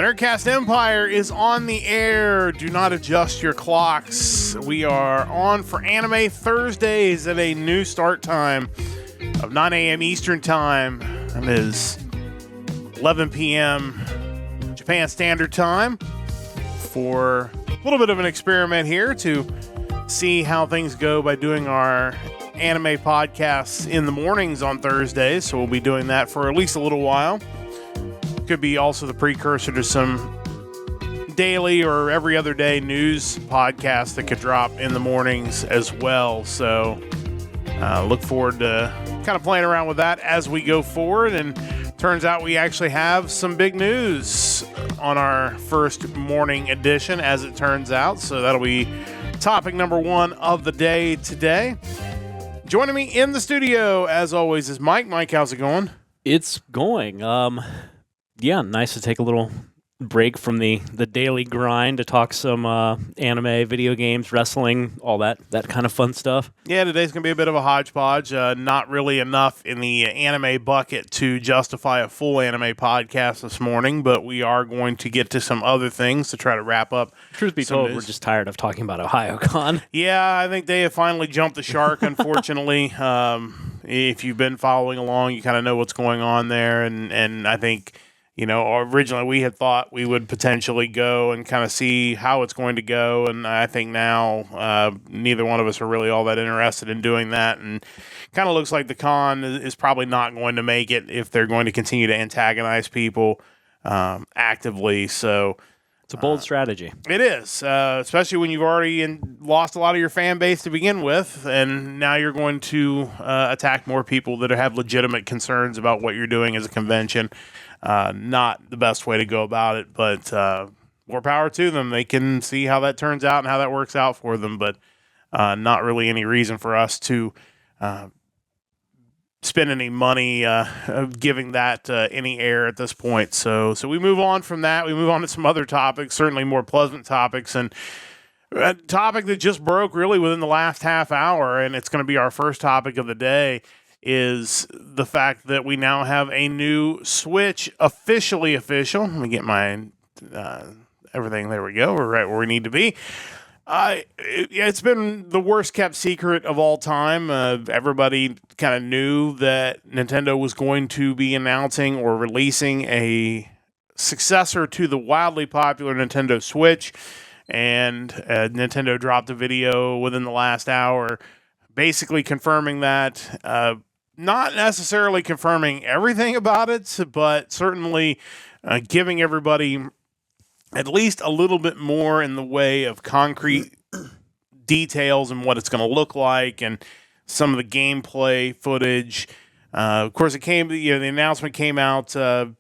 The Nerdcast Empire is on the air. Do not adjust your clocks. We are on for Anime Thursdays at a new start time of 9 a.m. Eastern Time. That is 11 p.m. Japan Standard Time for a little bit of an experiment here to see how things go by doing our anime podcasts in the mornings on Thursdays. So we'll be doing that for at least a little while. Could be also the precursor to some daily or every other day news podcasts that could drop in the mornings as well. So look forward to kind of playing around with that as we go forward. And turns out we actually have some big news on our first morning edition, as it turns out. So that'll be topic number one of the day today. Joining me in the studio, as always, is Mike. Mike, how's it going? It's going. Yeah, nice to take a little break from the daily grind to talk some anime, video games, wrestling, all that kind of fun stuff. Yeah, today's going to be a bit of a hodgepodge. Not really enough in the anime bucket to justify a full anime podcast this morning, but we are going to get to some other things to try to wrap up. Truth be told, we're just tired of talking about OhioCon. Yeah, I think they have finally jumped the shark, unfortunately. If you've been following along, you kind of know what's going on there, and I think... You know, originally we had thought we would potentially go and kind of see how it's going to go, and I think now neither one of us are really all that interested in doing that, and kind of looks like the con is probably not going to make it if they're going to continue to antagonize people actively. So it's a bold strategy. It is, especially when you've already lost a lot of your fan base to begin with, and now you're going to attack more people that have legitimate concerns about what you're doing as a convention. Not the best way to go about it, but more power to them. They can see how that turns out and how that works out for them, but not really any reason for us to spend any money giving that any air at this point. So we move on from that. We move on to some other topics, certainly more pleasant topics, and a topic that just broke really within the last half hour, and it's going to be our first topic of the day, is the fact that we now have a new Switch officially official. Let me get my everything. There we go. We're right where we need to be. It's been the worst kept secret of all time. Everybody kind of knew that Nintendo was going to be announcing or releasing a successor to the wildly popular Nintendo Switch, and Nintendo dropped a video within the last hour basically confirming that. Not necessarily confirming everything about it, but certainly giving everybody at least a little bit more in the way of concrete details and what it's going to look like, and some of the gameplay footage. Of course, the announcement came out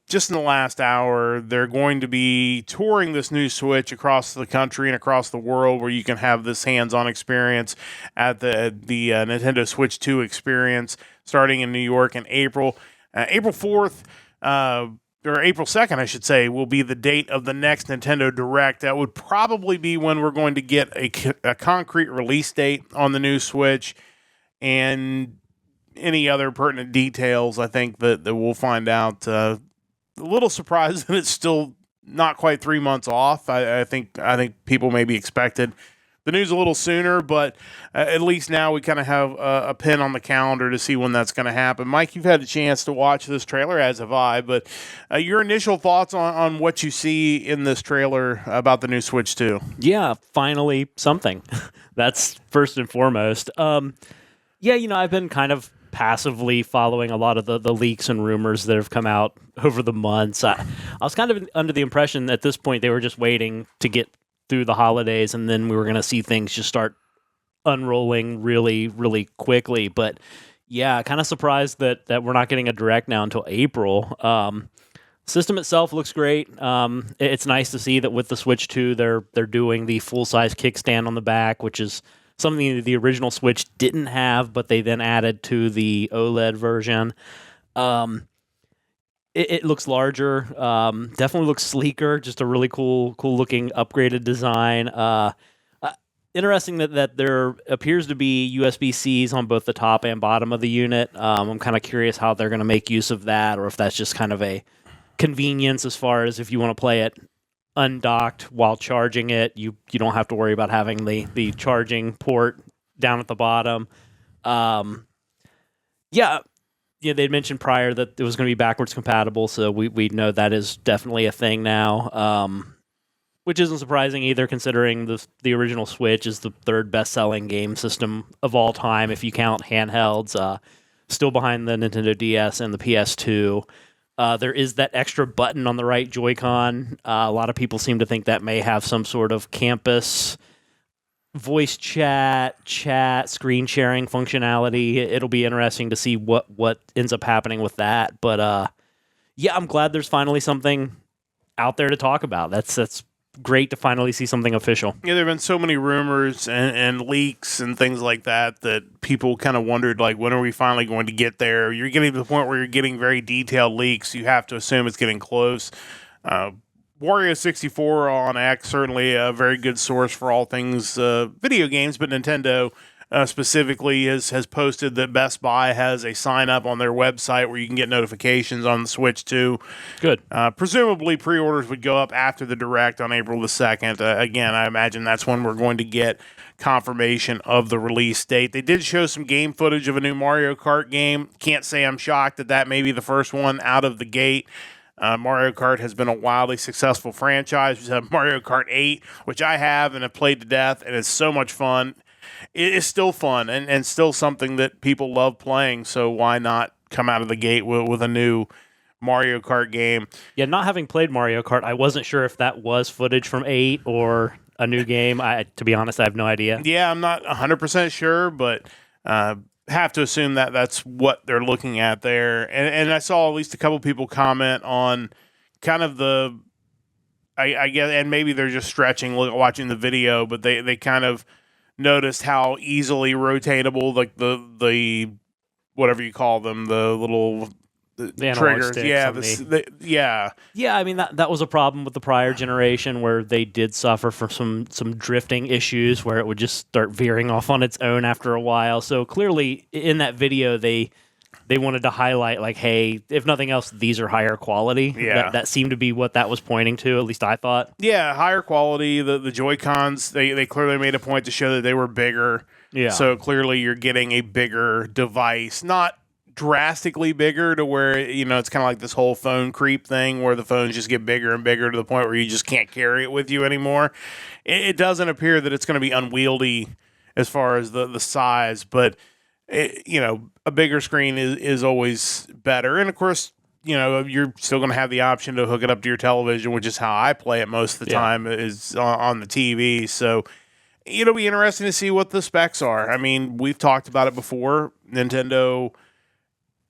just in the last hour. They're going to be touring this new Switch across the country and across the world, where you can have this hands-on experience at the Nintendo Switch 2 experience, starting in New York in April. April 4th, or April 2nd, I should say, will be the date of the next Nintendo Direct. That would probably be when we're going to get a concrete release date on the new Switch, and any other pertinent details. I think that we'll find out. A little surprised that it's still not quite 3 months off. I think people maybe expected the news a little sooner, but at least now we kind of have a pin on the calendar to see when that's going to happen. Mike, you've had a chance to watch this trailer, as have I, but your initial thoughts on what you see in this trailer about the new Switch 2? Yeah, finally something. That's first and foremost. Yeah, I've been kind of passively following a lot of the leaks and rumors that have come out over the months. I was kind of under the impression that at this point they were just waiting to get through the holidays, and then we were going to see things just start unrolling really, really quickly. But yeah, kind of surprised that we're not getting a direct now until April. System itself looks great. It's nice to see that with the Switch 2, they're doing the full-size kickstand on the back, which is something the original Switch didn't have, but they then added to the OLED version. It looks larger, definitely looks sleeker, just a really cool looking upgraded design. Interesting that there appears to be USB-Cs on both the top and bottom of the unit. I'm kind of curious how they're going to make use of that, or if that's just kind of a convenience as far as if you want to play it undocked while charging it. You don't have to worry about having the charging port down at the bottom. Yeah, they'd mentioned prior that it was going to be backwards compatible, so we know that is definitely a thing now. Which isn't surprising either, considering the original Switch is the third best-selling game system of all time, if you count handhelds, still behind the Nintendo DS and the PS2. There is that extra button on the right Joy-Con. A lot of people seem to think that may have some sort of campus voice chat, screen sharing functionality. It'll be interesting to see what ends up happening with that. But yeah, I'm glad there's finally something out there to talk about. That's great to finally see something official. Yeah, there have been so many rumors and leaks and things like that people kind of wondered, like, when are we finally going to get there? You're getting to the point where you're getting very detailed leaks. You have to assume it's getting close. Wario64 on X, certainly a very good source for all things video games, but Nintendo specifically has posted that Best Buy has a sign-up on their website where you can get notifications on the Switch too. Good. Presumably, pre-orders would go up after the Direct on April the 2nd. Again, I imagine that's when we're going to get confirmation of the release date. They did show some game footage of a new Mario Kart game. Can't say I'm shocked that may be the first one out of the gate. Mario Kart has been a wildly successful franchise. We have Mario Kart 8, which I have and have played to death, and it's so much fun. It is still fun and still something that people love playing, so why not come out of the gate with a new Mario Kart game? Yeah, not having played Mario Kart, I wasn't sure if that was footage from 8 or a new game. To be honest, I have no idea. Yeah, I'm not 100% sure, but have to assume that that's what they're looking at there. And I saw at least a couple people comment on kind of I guess, and maybe they're just stretching watching the video, but they kind of noticed how easily rotatable, like the whatever you call them, the little triggers. Yeah, yeah. I mean that was a problem with the prior generation, where they did suffer from some drifting issues, where it would just start veering off on its own after a while. So clearly, in that video, they wanted to highlight, like, hey, if nothing else, these are higher quality. Yeah. That seemed to be what that was pointing to, at least I thought. Yeah, higher quality. The Joy-Cons, they clearly made a point to show that they were bigger. Yeah. So clearly you're getting a bigger device. Not drastically bigger to where, it's kind of like this whole phone creep thing where the phones just get bigger and bigger to the point where you just can't carry it with you anymore. It doesn't appear that it's going to be unwieldy as far as the size, but a bigger screen is always better. And of course, you're still going to have the option to hook it up to your television, which is how I play it most of the time, is on the TV. So it'll be interesting to see what the specs are. I mean, we've talked about it before. Nintendo,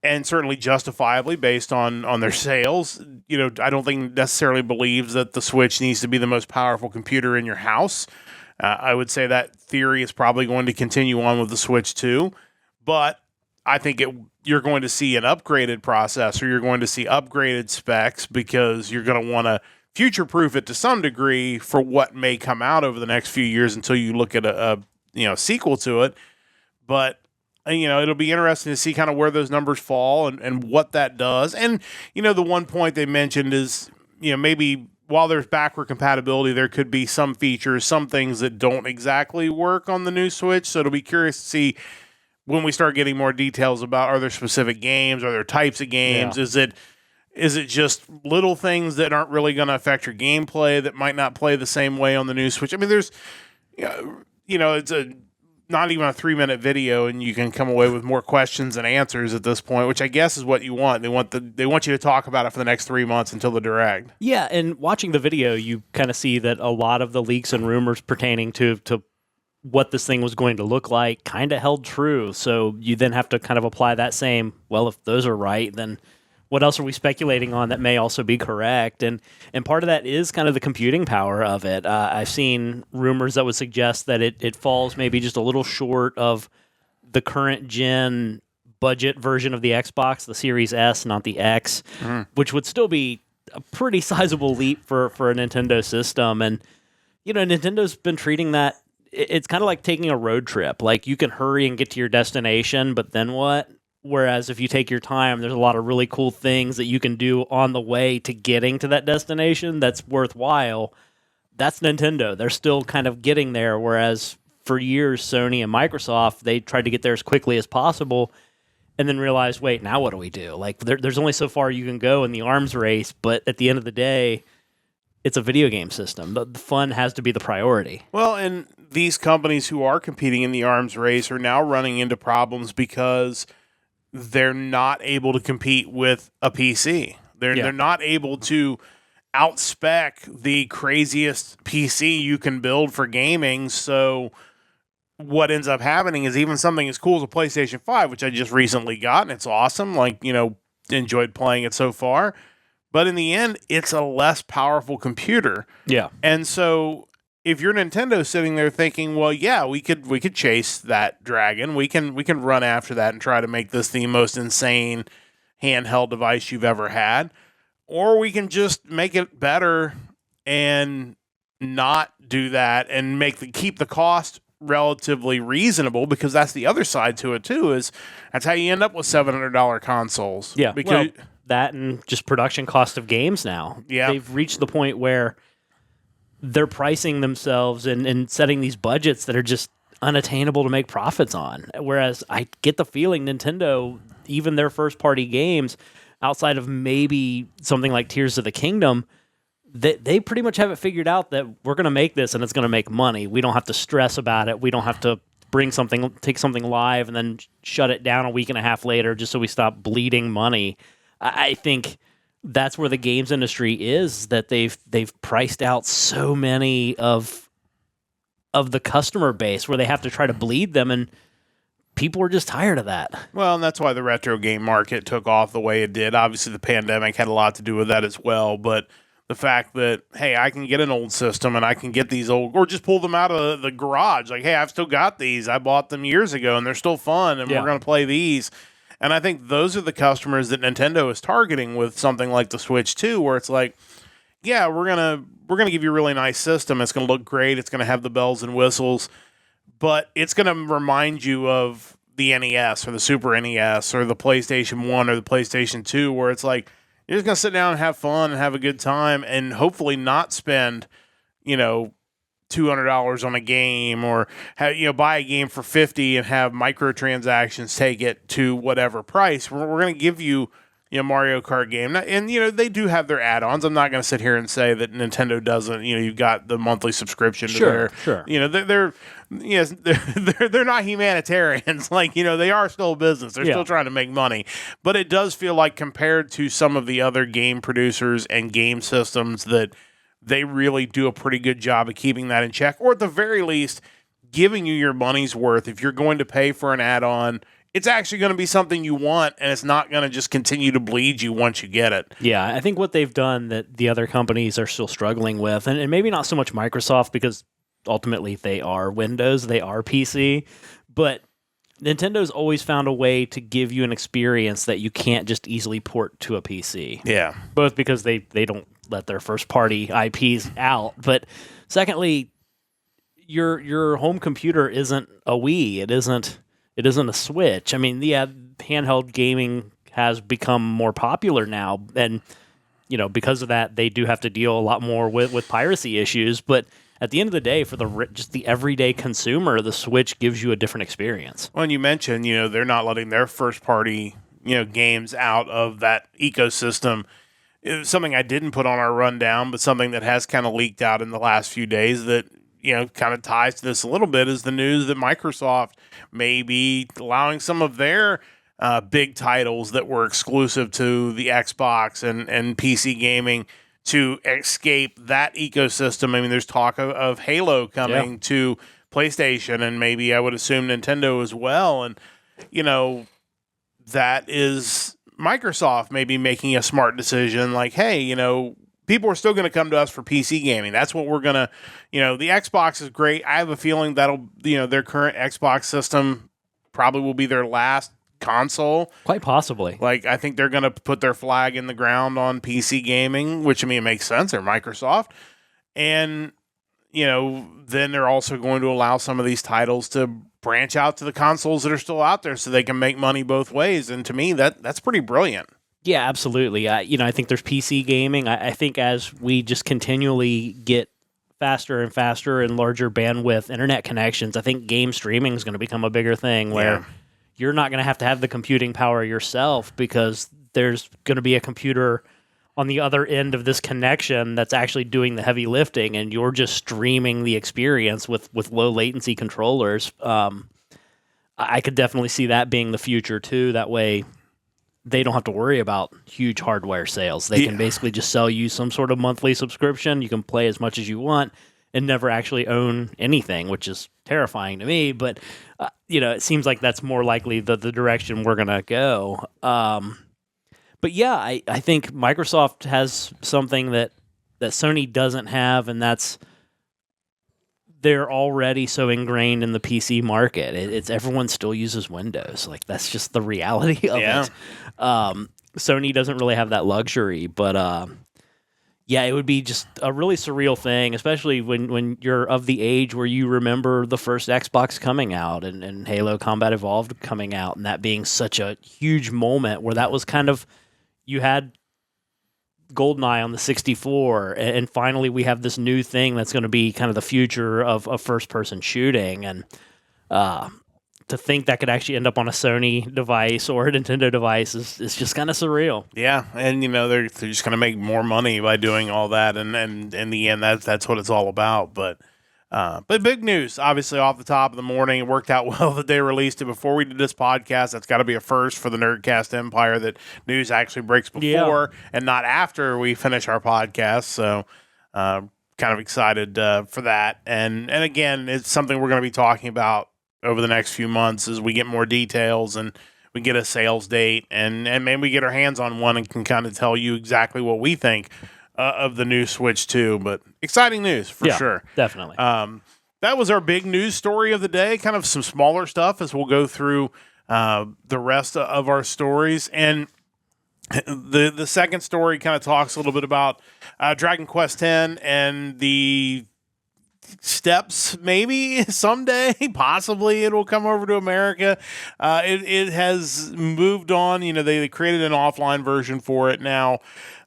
and certainly justifiably based on their sales, I don't think necessarily believes that the Switch needs to be the most powerful computer in your house. I would say that theory is probably going to continue on with the Switch 2. But I think you're going to see an upgraded processor. You're going to see upgraded specs because you're going to want to future-proof it to some degree for what may come out over the next few years until you look at a sequel to it. But it'll be interesting to see kind of where those numbers fall and what that does. And the one point they mentioned is maybe while there's backward compatibility, there could be some features, some things that don't exactly work on the new Switch. So it'll be curious to see when we start getting more details about, are there specific games? Are there types of games? Yeah. Is it just little things that aren't really going to affect your gameplay that might not play the same way on the new Switch? I mean, there's, it's not even a 3-minute video, and you can come away with more questions than answers at this point, which I guess is what you want. They want you to talk about it for the next 3 months until the Direct. Yeah, and watching the video, you kind of see that a lot of the leaks and rumors pertaining to what this thing was going to look like kind of held true. So you then have to kind of apply that same, well, if those are right, then what else are we speculating on that may also be correct? And part of that is kind of the computing power of it. I've seen rumors that would suggest that it falls maybe just a little short of the current gen budget version of the Xbox, the Series S, not the X, which would still be a pretty sizable leap for a Nintendo system. And, Nintendo's been treating that, it's kind of like taking a road trip. Like, you can hurry and get to your destination, but then what? Whereas if you take your time, there's a lot of really cool things that you can do on the way to getting to that destination that's worthwhile. That's Nintendo. They're still kind of getting there, whereas for years, Sony and Microsoft, they tried to get there as quickly as possible and then realized, wait, now what do we do? Like, there's only so far you can go in the arms race, but at the end of the day, it's a video game system. The fun has to be the priority. Well, and these companies who are competing in the arms race are now running into problems because they're not able to compete with a PC. They're not able to outspec the craziest PC you can build for gaming. So what ends up happening is even something as cool as a PlayStation 5, which I just recently got, and it's awesome. Like, enjoyed playing it so far. But in the end, it's a less powerful computer. Yeah. And so if you're Nintendo sitting there thinking, well, yeah, we could chase that dragon. We can run after that and try to make this the most insane handheld device you've ever had. Or we can just make it better and not do that and keep the cost relatively reasonable, because that's the other side to it too, is that's how you end up with $700 consoles. Yeah. Because that and just production cost of games now. Yeah. They've reached the point where they're pricing themselves and setting these budgets that are just unattainable to make profits on. Whereas I get the feeling Nintendo, even their first-party games, outside of maybe something like Tears of the Kingdom, they pretty much have it figured out that we're going to make this and it's going to make money. We don't have to stress about it. We don't have to take something live and then shut it down a week and a half later just so we stop bleeding money. I think that's where the games industry is, that they've priced out so many of the customer base where they have to try to bleed them, and people are just tired of that. Well, and that's why the retro game market took off the way it did. Obviously, the pandemic had a lot to do with that as well, but the fact that, hey, I can get an old system and I can get these old, or just pull them out of the garage. Like, hey, I've still got these. I bought them years ago and they're still fun and we're going to play these. And I think those are the customers that Nintendo is targeting with something like the Switch 2, where it's like, yeah, we're gonna give you a really nice system. It's gonna look great. It's gonna have the bells and whistles, but it's gonna remind you of the NES or the Super NES or the PlayStation 1 or the PlayStation 2, where it's like you're just gonna sit down and have fun and have a good time, and hopefully not spend, $200 on a game, or buy a game for $50 and have microtransactions take it to whatever price. We're going to give you, Mario Kart game, and they do have their add-ons. I'm not going to sit here and say that Nintendo doesn't. You've got the monthly subscription to Sure. they're not humanitarians. Like, they are still a business. They're still trying to make money, but it does feel like, compared to some of the other game producers and game systems, that they really do a pretty good job of keeping that in check, or at the very least, giving you your money's worth. If you're going to pay for an add-on, it's actually going to be something you want, and it's not going to just continue to bleed you once you get it. Yeah, I think what they've done that the other companies are still struggling with, and maybe not so much Microsoft, because ultimately they are Windows, they are PC, but Nintendo's always found a way to give you an experience that you can't just easily port to a PC. Yeah. Both because they don't let their first-party IPs out, but secondly, your home computer isn't a Wii. It isn't a Switch. I mean, handheld gaming has become more popular now, and because of that, they do have to deal a lot more with piracy issues. But at the end of the day, for just the everyday consumer, the Switch gives you a different experience. Well, and you mentioned, they're not letting their first-party, games out of that ecosystem. It was something I didn't put on our rundown, but something that has kind of leaked out in the last few days that, kind of ties to this a little bit, is the news that Microsoft may be allowing some of their big titles that were exclusive to the Xbox and PC gaming to escape that ecosystem. I mean, there's talk of Halo coming to PlayStation, and maybe I would assume Nintendo as well. And, that is Microsoft maybe making a smart decision, like, hey, people are still going to come to us for PC gaming. That's what we're going to, the Xbox is great. I have a feeling that'll, their current Xbox system probably will be their last console. Quite possibly. Like, I think they're going to put their flag in the ground on PC gaming, which, it makes sense. They're Microsoft. And, then they're also going to allow some of these titles to branch out to the consoles that are still out there so they can make money both ways. And to me, that's pretty brilliant. Yeah, absolutely. I think there's PC gaming. I think as we just continually get faster and faster and larger bandwidth internet connections, I think game streaming is going to become a bigger thing where you're not going to have the computing power yourself because there's going to be a computer on the other end of this connection that's actually doing the heavy lifting, and you're just streaming the experience with low latency controllers. I could definitely see that being the future too. That way they don't have to worry about huge hardware sales. They can basically just sell you some sort of monthly subscription. You can play as much as you want and never actually own anything, which is terrifying to me. But, it seems like that's more likely the direction we're going to go. But yeah, I think Microsoft has something that Sony doesn't have, and that's they're already so ingrained in the PC market. It's everyone still uses Windows. Like, that's just the reality of it. Sony doesn't really have that luxury, but it would be just a really surreal thing, especially when you're of the age where you remember the first Xbox coming out and Halo Combat Evolved coming out, and that being such a huge moment where that was kind of, you had GoldenEye on the 64, and finally we have this new thing that's going to be kind of the future of first-person shooting, and to think that could actually end up on a Sony device or a Nintendo device is just kind of surreal. Yeah, and they're just going to make more money by doing all that, and in the end, that's what it's all about. But big news, obviously, off the top of the morning. It worked out well that they released it before we did this podcast. That's got to be a first for the Nerdcast empire, that news actually breaks before and not after we finish our podcast. So kind of excited for that. And again, it's something we're going to be talking about over the next few months as we get more details and we get a sales date and maybe we get our hands on one and can kind of tell you exactly what we think of the new Switch 2, but exciting news for sure. Definitely. That was our big news story of the day, kind of some smaller stuff as we'll go through the rest of our stories. And the second story kind of talks a little bit about Dragon Quest X and the steps, maybe someday, possibly it will come over to America. It has moved on. They created an offline version for it now.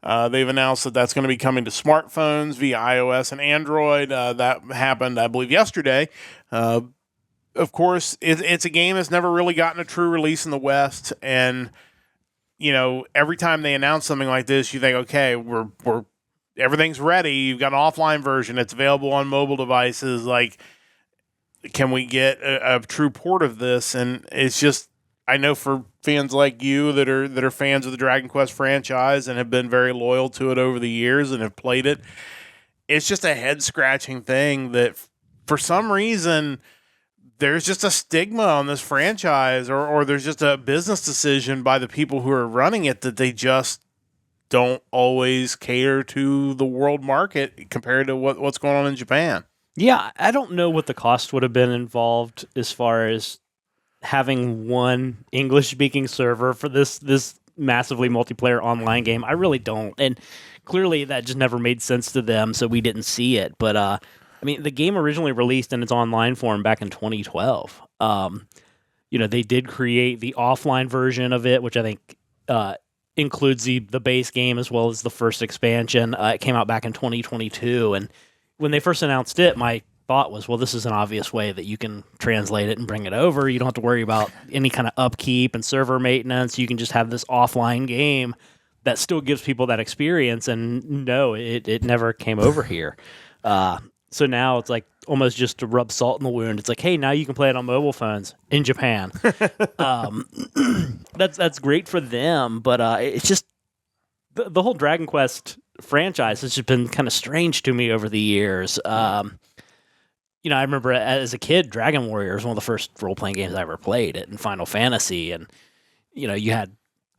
They've announced that that's going to be coming to smartphones via iOS and Android. That happened, I believe, yesterday. Of course, it's a game that's never really gotten a true release in the West. And, every time they announce something like this, you think, okay, we're everything's ready. You've got an offline version. It's available on mobile devices. Like, can we get a true port of this? And it's just, I know for fans like you that are fans of the Dragon Quest franchise and have been very loyal to it over the years and have played it, it's just a head-scratching thing that for some reason there's just a stigma on this franchise or there's just a business decision by the people who are running it that they just don't always cater to the world market compared to what's going on in Japan. Yeah, I don't know what the cost would have been involved as far as having one English-speaking server for this massively multiplayer online game. I really don't. And clearly that just never made sense to them, so we didn't see it. But, the game originally released in its online form back in 2012. They did create the offline version of it, which I think includes the base game as well as the first expansion. It came out back in 2022, and when they first announced it, my thought was, well, this is an obvious way that you can translate it and bring it over. You don't have to worry about any kind of upkeep and server maintenance. You can just have this offline game that still gives people that experience, and no, it never came over here. So now it's like almost just to rub salt in the wound. It's like, hey, now you can play it on mobile phones in Japan. That's great for them, but it's just the whole Dragon Quest franchise has just been kind of strange to me over the years. I remember as a kid, Dragon Warrior was one of the first role-playing games I ever played, it in Final Fantasy, and you had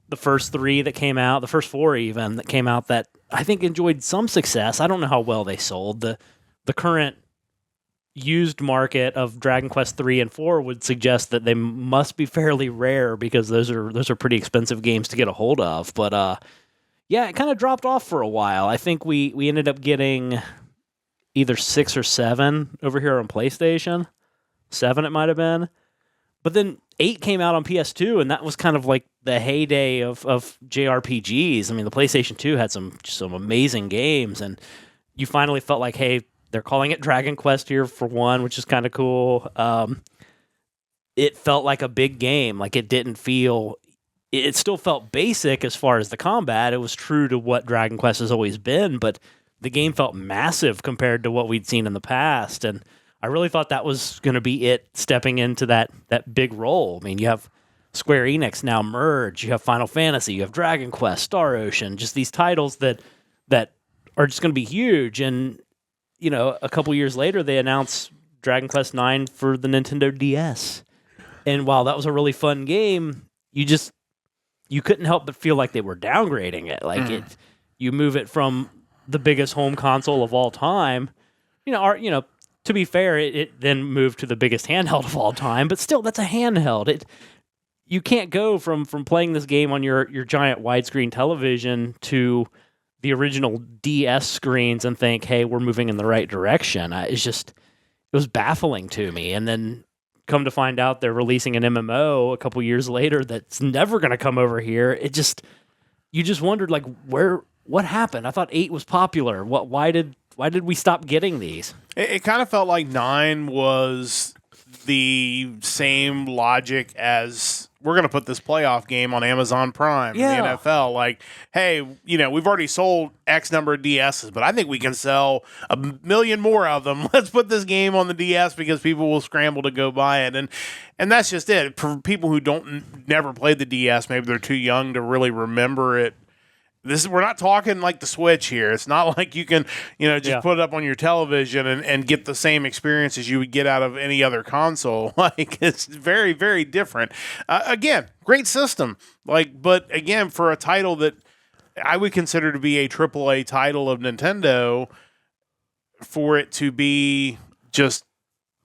the first 3 that came out, the first 4 even that came out that I think enjoyed some success. I don't know how well they sold. The current used market of Dragon Quest 3 and 4 would suggest that they must be fairly rare because those are pretty expensive games to get a hold of. But it kind of dropped off for a while. I think we ended up getting either 6 or 7 over here on PlayStation. 7 it might have been. But then 8 came out on PS2, and that was kind of like the heyday of JRPGs. I mean, the PlayStation 2 had some amazing games, and you finally felt like, hey, they're calling it Dragon Quest here for one, which is kind of cool. It felt like a big game. Like, it didn't feel... It still felt basic as far as the combat. It was true to what Dragon Quest has always been, but the game felt massive compared to what we'd seen in the past, and I really thought that was going to be it stepping into that big role. I mean, you have Square Enix now merge, you have Final Fantasy, you have Dragon Quest, Star Ocean, just these titles that are just going to be huge. And, you know, a couple years later, they announced Dragon Quest IX for the Nintendo DS. And while that was a really fun game, you couldn't help but feel like they were downgrading it. Like you move it from the biggest home console of all time. To be fair, it then moved to the biggest handheld of all time, but still, that's a handheld. You can't go from playing this game on your giant widescreen television to the original DS screens and think, hey, we're moving in the right direction. It was baffling to me. And then come to find out they're releasing an MMO a couple years later that's never going to come over here. You just wondered, like, what happened? I thought 8 was popular. Why did we stop getting these? It kind of felt like 9 was the same logic as, we're going to put this playoff game on Amazon Prime, the NFL. Like, hey, we've already sold X number of DSs, but I think we can sell 1 million more of them. Let's put this game on the DS because people will scramble to go buy it. And that's just it. For people who never played the DS, maybe they're too young to really remember it. We're not talking like the Switch here. It's not like you can, just put it up on your television and get the same experience as you would get out of any other console. Like, it's very, very different. Again, great system. But again, for a title that I would consider to be a AAA title of Nintendo, for it to be just,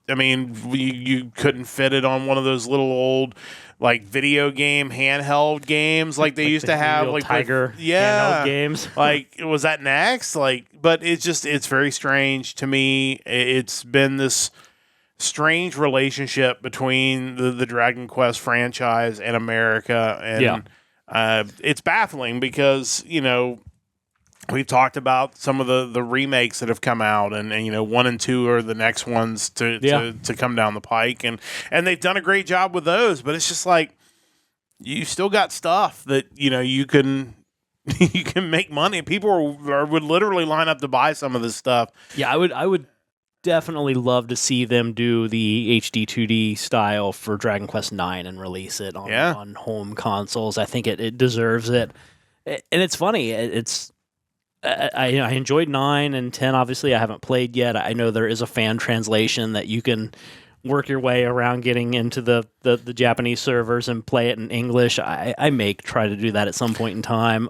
you couldn't fit it on one of those little old, like, video game handheld games like they used to have, like Tiger handheld games. Like, was that next? But it's very strange to me. It's been this strange relationship between the Dragon Quest franchise and America, and it's baffling because we've talked about some of the remakes that have come out, and 1 and 2 are the next ones to come down the pike, and they've done a great job with those. But it's just like, you still got stuff that you can make money. People would literally line up to buy some of this stuff. Yeah, I would definitely love to see them do the HD 2D style for Dragon Quest IX and release it on home consoles. I think it deserves it. And it's funny. I enjoyed 9 and 10. Obviously, I haven't played yet. I know there is a fan translation that you can work your way around getting into the Japanese servers and play it in English. I may try to do that at some point in time.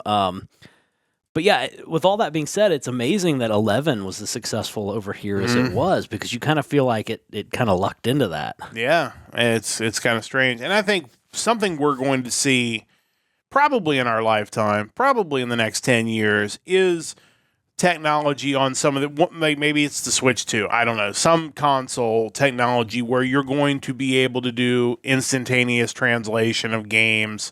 But yeah, with all that being said, it's amazing that 11 was as successful over here as it was, because you kind of feel like it kind of lucked into that. Yeah, it's kind of strange. And I think something we're going to see probably in our lifetime, probably in the next 10 years, is technology on some of the, maybe it's the Switch 2, I don't know, some console technology where you're going to be able to do instantaneous translation of games.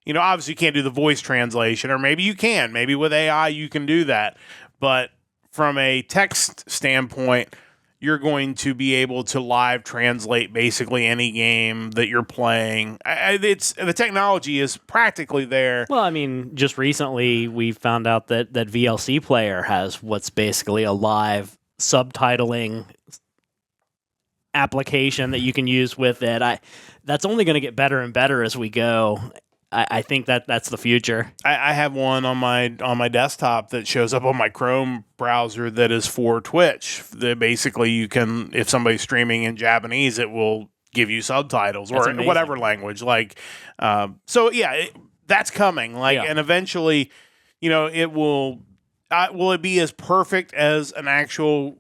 Obviously you can't do the voice translation, or maybe you can. Maybe with AI you can do that. But from a text standpoint, you're going to be able to live translate basically any game that you're playing. The technology is practically there. Well, just recently we found out that VLC Player has what's basically a live subtitling application that you can use with it. That's only going to get better and better as we go. I think that's the future. I have one on my desktop that shows up on my Chrome browser that is for Twitch. That basically you can, if somebody's streaming in Japanese, it will give you subtitles or whatever language. So yeah, that's coming. And eventually, it will. Will it be as perfect as an actual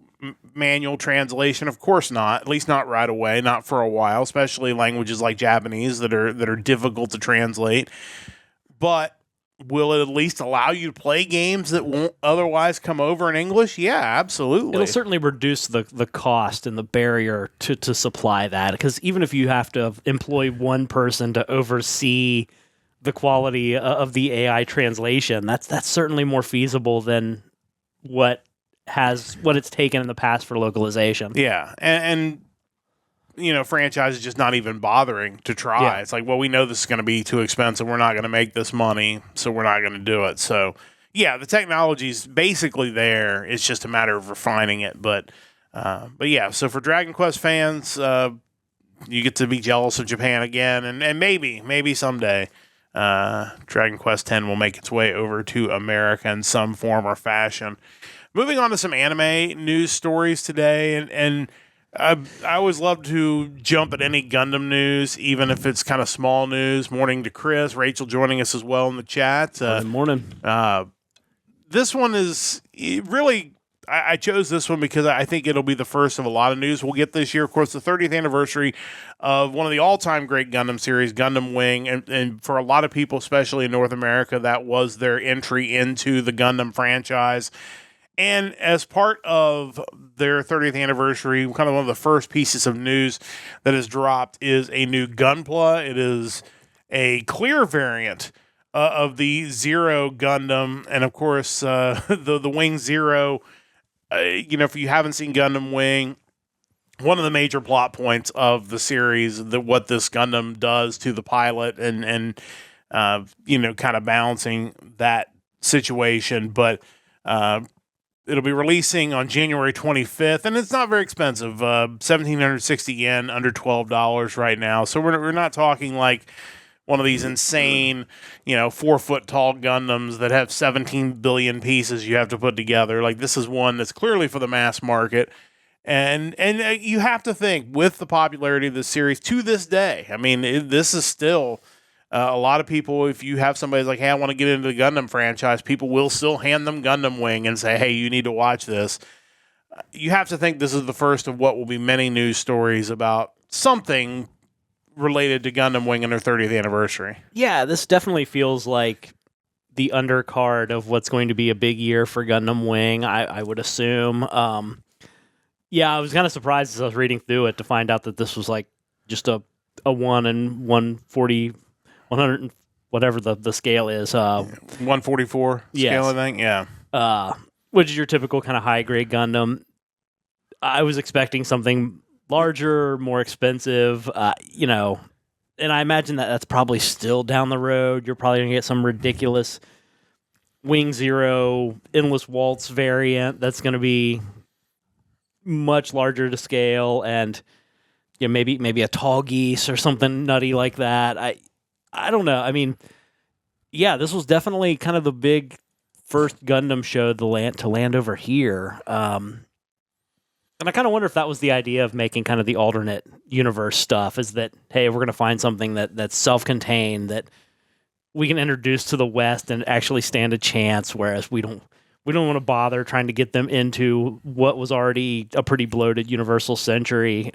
manual translation? Of course not. At least not right away. Not for a while. Especially languages like Japanese that are difficult to translate. But will it at least allow you to play games that won't otherwise come over in English? Yeah, absolutely. It'll certainly reduce the cost and the barrier to supply that, because even if you have to employ one person to oversee the quality of the AI translation, that's certainly more feasible than what it's taken in the past for localization. Yeah, and franchises just not even bothering to try. Yeah. It's like, well, we know this is going to be too expensive. We're not going to make this money, so we're not going to do it. So, yeah, the technology's basically there. It's just a matter of refining it. But yeah. So for Dragon Quest fans, you get to be jealous of Japan again, and maybe someday, Dragon Quest X will make its way over to America in some form or fashion. Moving on to some anime news stories today, and I always love to jump at any Gundam news, even if it's kind of small news. Morning to Chris. Rachel joining us as well in the chat. Good morning. This one is really, I chose this one because I think it'll be the first of a lot of news we'll get this year. Of course, the 30th anniversary of one of the all-time great Gundam series, Gundam Wing. And for a lot of people, especially in North America, that was their entry into the Gundam franchise. And as part of their 30th anniversary, kind of one of the first pieces of news that has dropped is a new Gunpla. It is a clear variant of the Zero Gundam. And of course, the Wing Zero, if you haven't seen Gundam Wing, one of the major plot points of the series, what this Gundam does to the pilot and kind of balancing that situation. But it'll be releasing on January 25th, and it's not very expensive. 1,760 yen, under $12 right now. So we're not talking like one of these insane, 4-foot tall Gundams that have 17 billion pieces you have to put together. Like, this is one that's clearly for the mass market. And you have to think, with the popularity of this series to this day, I mean, this is still... a lot of people, if you have somebody like, hey, I want to get into the Gundam franchise, people will still hand them Gundam Wing and say, hey, you need to watch this. You have to think this is the first of what will be many news stories about something related to Gundam Wing and their 30th anniversary. Yeah, this definitely feels like the undercard of what's going to be a big year for Gundam Wing, I would assume. Yeah, I was kind of surprised as I was reading through it to find out that this was like just a 1 in 140... 100, whatever the scale is. 144 scale, I think. Yeah. Which is your typical kind of high-grade Gundam. I was expecting something larger, more expensive, and I imagine that's probably still down the road. You're probably going to get some ridiculous Wing Zero Endless Waltz variant that's going to be much larger to scale, and maybe a tall geese or something nutty like that. I don't know. I mean, yeah, this was definitely kind of the big first Gundam show to land over here. And I kind of wonder if that was the idea of making kind of the alternate universe stuff, is that, hey, we're going to find something that's self-contained that we can introduce to the West and actually stand a chance, whereas we don't want to bother trying to get them into what was already a pretty bloated Universal Century.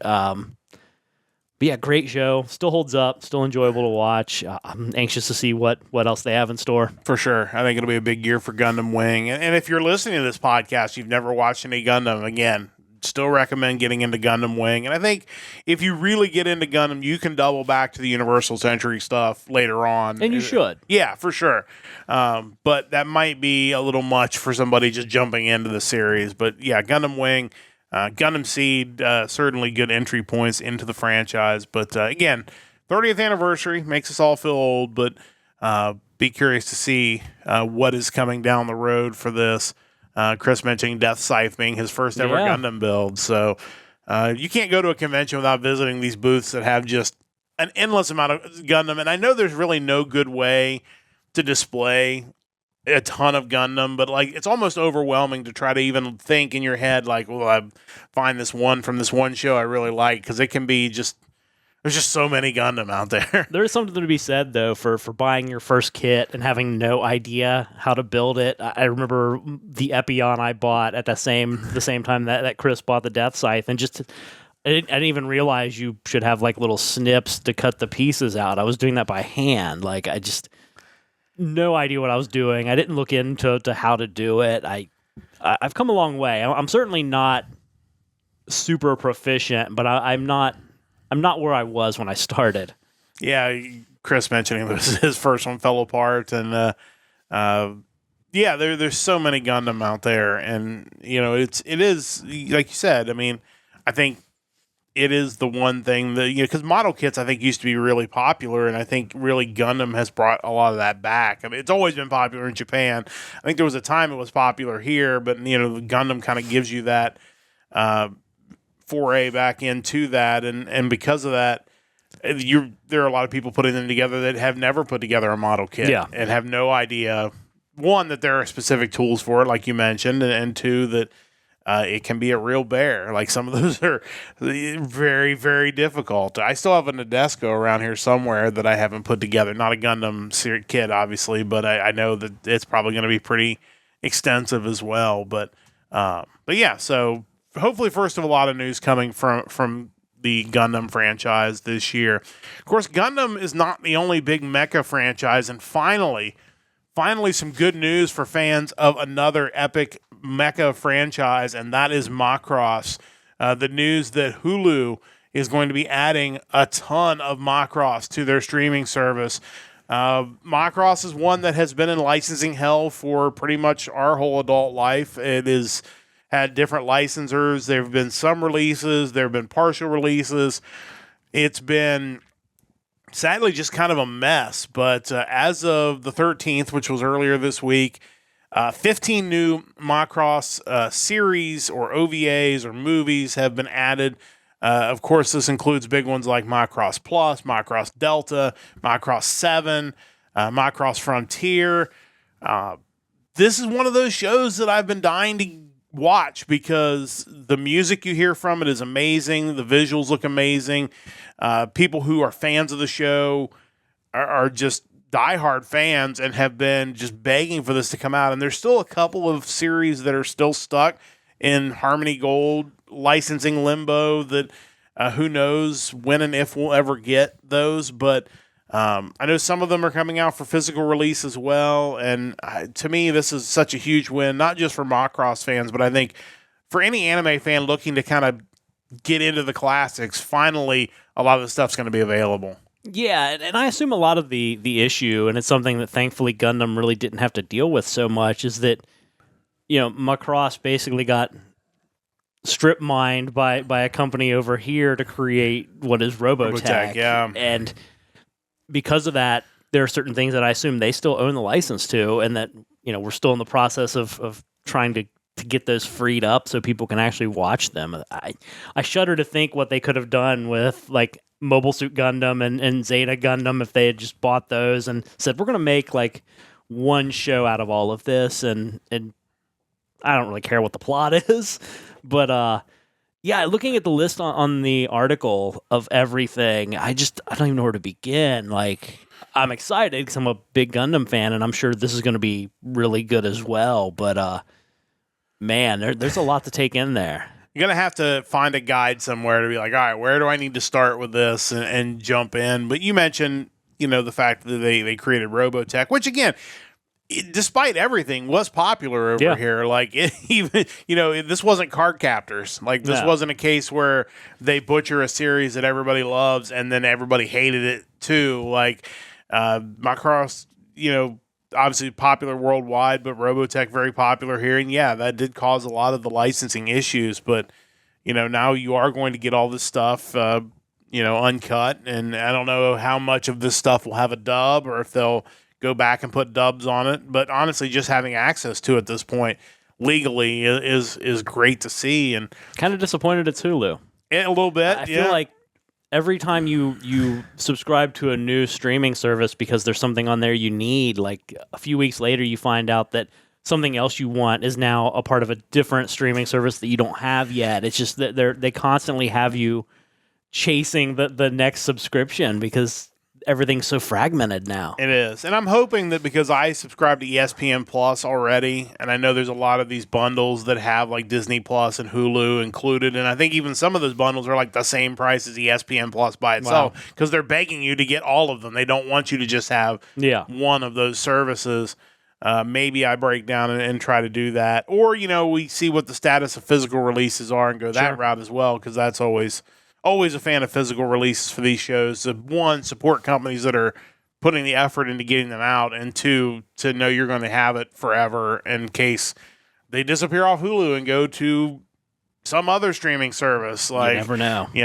But yeah, great show. Still holds up. Still enjoyable to watch. I'm anxious to see what else they have in store. For sure. I think it'll be a big year for Gundam Wing. And if you're listening to this podcast, you've never watched any Gundam, again, still recommend getting into Gundam Wing. And I think if you really get into Gundam, you can double back to the Universal Century stuff later on. And you should. Yeah, for sure. But that might be a little much for somebody just jumping into the series. But yeah, Gundam Wing... Gundam Seed, certainly good entry points into the franchise. But again, 30th anniversary makes us all feel old, but be curious to see what is coming down the road for this. Chris mentioning Death Scythe being his first ever Gundam build. So you can't go to a convention without visiting these booths that have just an endless amount of Gundam. And I know there's really no good way to display a ton of Gundam, but like it's almost overwhelming to try to even think in your head like, well, I find this one from this one show I really like, because it can be just, there's just so many Gundam out there. There is something to be said though for buying your first kit and having no idea how to build it. I remember the Epion I bought at the same time that Chris bought the Death Scythe, and just I didn't even realize you should have like little snips to cut the pieces out. I was doing that by hand. Like, I just no idea what I was doing. I didn't look into how to do it. I've come a long way. I'm certainly not super proficient, but I'm not where I was when I started. Yeah, Chris mentioning this, his first one fell apart, and yeah, there's so many Gundam out there, and it is like you said. I mean, I think it is the one thing that because model kits I think used to be really popular, and I think really Gundam has brought a lot of that back. I mean, it's always been popular in Japan. I think there was a time it was popular here, but Gundam kind of gives you that foray back into that, and because of that. There are a lot of people putting them together that have never put together a model kit and have no idea, one, that there are specific tools for it, like you mentioned, and two, that it can be a real bear. Like some of those are very, very difficult. I still have a Nadesco around here somewhere that I haven't put together. Not a Gundam kit, obviously, but I know that it's probably going to be pretty extensive as well. But yeah, so hopefully first of a lot of news coming from the Gundam franchise this year. Of course, Gundam is not the only big mecha franchise, and finally some good news for fans of another epic mecha franchise, and that is Macross. The news that Hulu is going to be adding a ton of Macross to their streaming service. Macross is one that has been in licensing hell for pretty much our whole adult life. It is had different licensors. There have been some releases. There have been partial releases. It's been, sadly, just kind of a mess. But as of the 13th, which was earlier this week, 15 new Macross series or OVAs or movies have been added. Of course, this includes big ones like Macross Plus, Macross Delta, Macross 7, Macross Frontier. This is one of those shows that I've been dying to watch because the music you hear from it is amazing. The visuals look amazing. People who are fans of the show are just diehard fans and have been just begging for this to come out. And there's still a couple of series that are still stuck in Harmony Gold licensing limbo that who knows when and if we'll ever get those. But I know some of them are coming out for physical release as well, and to me, this is such a huge win, not just for Macross fans, but I think for any anime fan looking to kind of get into the classics, finally, a lot of the stuff's going to be available. Yeah, and I assume a lot of the issue, and it's something that thankfully Gundam really didn't have to deal with so much, is that, Macross basically got strip mined by a company over here to create what is Robotech. Yeah. And because of that, there are certain things that I assume they still own the license to, and that we're still in the process of trying to get those freed up so people can actually watch them. I shudder to think what they could have done with like Mobile Suit Gundam and Zeta Gundam if they had just bought those and said, we're going to make like one show out of all of this, and I don't really care what the plot is, but yeah, looking at the list on the article of everything, I don't even know where to begin. Like, I'm excited because I'm a big Gundam fan, and I'm sure this is going to be really good as well. But, man, there's a lot to take in there. You're going to have to find a guide somewhere to be like, all right, where do I need to start with this and jump in? But you mentioned, the fact that they created Robotech, which, again, despite everything, was popular over here. Like, this wasn't Card Captors. Like, this wasn't a case where they butcher a series that everybody loves and then everybody hated it too. Like, Macross, obviously popular worldwide, but Robotech very popular here. And yeah, that did cause a lot of the licensing issues. But, now you are going to get all this stuff, uncut. And I don't know how much of this stuff will have a dub or if they'll go back and put dubs on it. But honestly, just having access to it at this point legally is great to see. And kind of disappointed it's Hulu. A little bit. I feel like every time you subscribe to a new streaming service because there's something on there you need, like a few weeks later you find out that something else you want is now a part of a different streaming service that you don't have yet. It's just that they constantly have you chasing the next subscription because everything's so fragmented now. It is. And I'm hoping that because I subscribe to ESPN Plus already, and I know there's a lot of these bundles that have like Disney Plus and Hulu included, and I think even some of those bundles are like the same price as ESPN Plus by itself because they're begging you to get all of them. They don't want you to just have one of those services. Maybe I break down and try to do that. Or, we see what the status of physical releases are and go that route as well, because that's always a fan of physical releases for these shows. One, support companies that are putting the effort into getting them out, and two, to know you're going to have it forever in case they disappear off Hulu and go to some other streaming service. Like, you never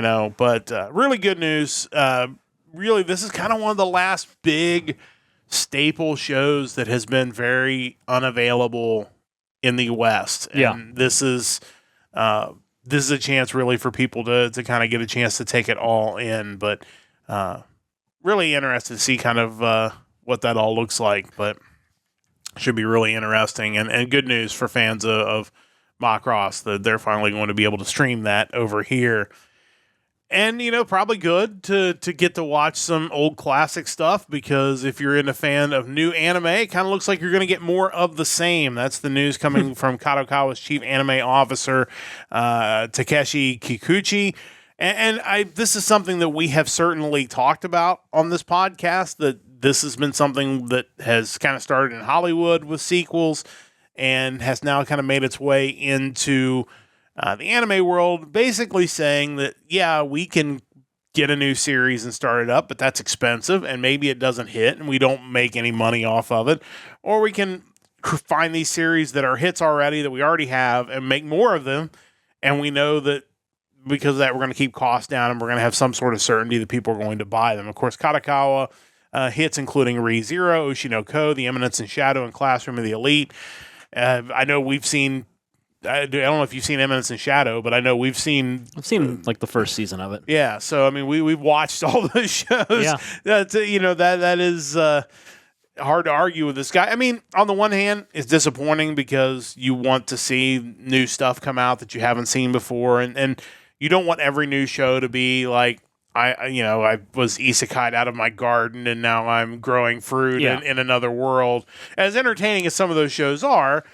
know. But really good news. Really, this is kind of one of the last big staple shows that has been very unavailable in the West. And this is a chance really for people to kind of get a chance to take it all in, but really interested to see kind of what that all looks like, but should be really interesting and good news for fans of Macross that they're finally going to be able to stream that over here. And, probably good to get to watch some old classic stuff, because if you're a fan of new anime, it kind of looks like you're going to get more of the same. That's the news coming from Kadokawa's chief anime officer, Takeshi Kikuchi. And this is something that we have certainly talked about on this podcast, that this has been something that has kind of started in Hollywood with sequels and has now kind of made its way into the anime world, basically saying that, we can get a new series and start it up, but that's expensive and maybe it doesn't hit and we don't make any money off of it. Or we can find these series that are hits already, that we already have, and make more of them. And we know that because of that, we're going to keep costs down and we're going to have some sort of certainty that people are going to buy them. Of course, Kadokawa hits including Re:Zero, Oshinoko, The Eminence in Shadow, and Classroom of the Elite. I know we've seen... I don't know if you've seen Eminence in Shadow, but I know I've seen like the first season of it. Yeah, so I mean, we've watched all those shows. Yeah, that's that is hard to argue with this guy. I mean, on the one hand, it's disappointing because you want to see new stuff come out that you haven't seen before, and you don't want every new show to be like I was isekai'd out of my garden and now I'm growing fruit in another world. As entertaining as some of those shows are,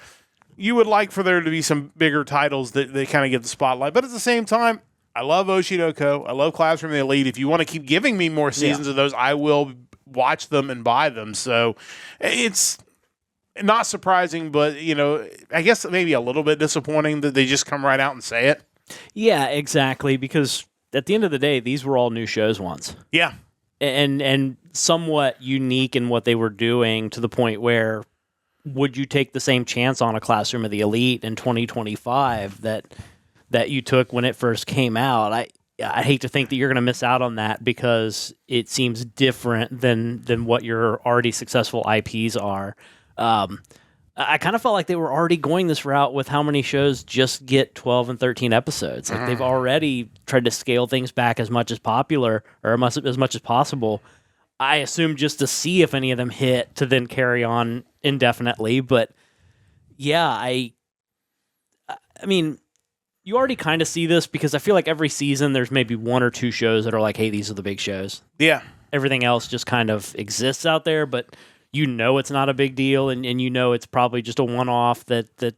you would like for there to be some bigger titles that they kind of get the spotlight. But at the same time, I love Oshinoko. I love Classroom of the Elite. If you want to keep giving me more seasons of those, I will watch them and buy them. So it's not surprising, but, I guess maybe a little bit disappointing that they just come right out and say it. Yeah, exactly. Because at the end of the day, these were all new shows once. Yeah. And somewhat unique in what they were doing, to the point where, would you take the same chance on a Classroom of the Elite in 2025 that you took when it first came out? I hate to think that you're going to miss out on that because it seems different than what your already successful IPs are. I kind of felt like they were already going this route with how many shows just get 12 and 13 episodes. Like they've already tried to scale things back as much as as much as possible. I assume just to see if any of them hit to then carry on indefinitely. But yeah, I mean, you already kind of see this because I feel like every season there's maybe one or two shows that are like, hey, these are the big shows. Yeah. Everything else just kind of exists out there, but it's not a big deal, and it's probably just a one-off that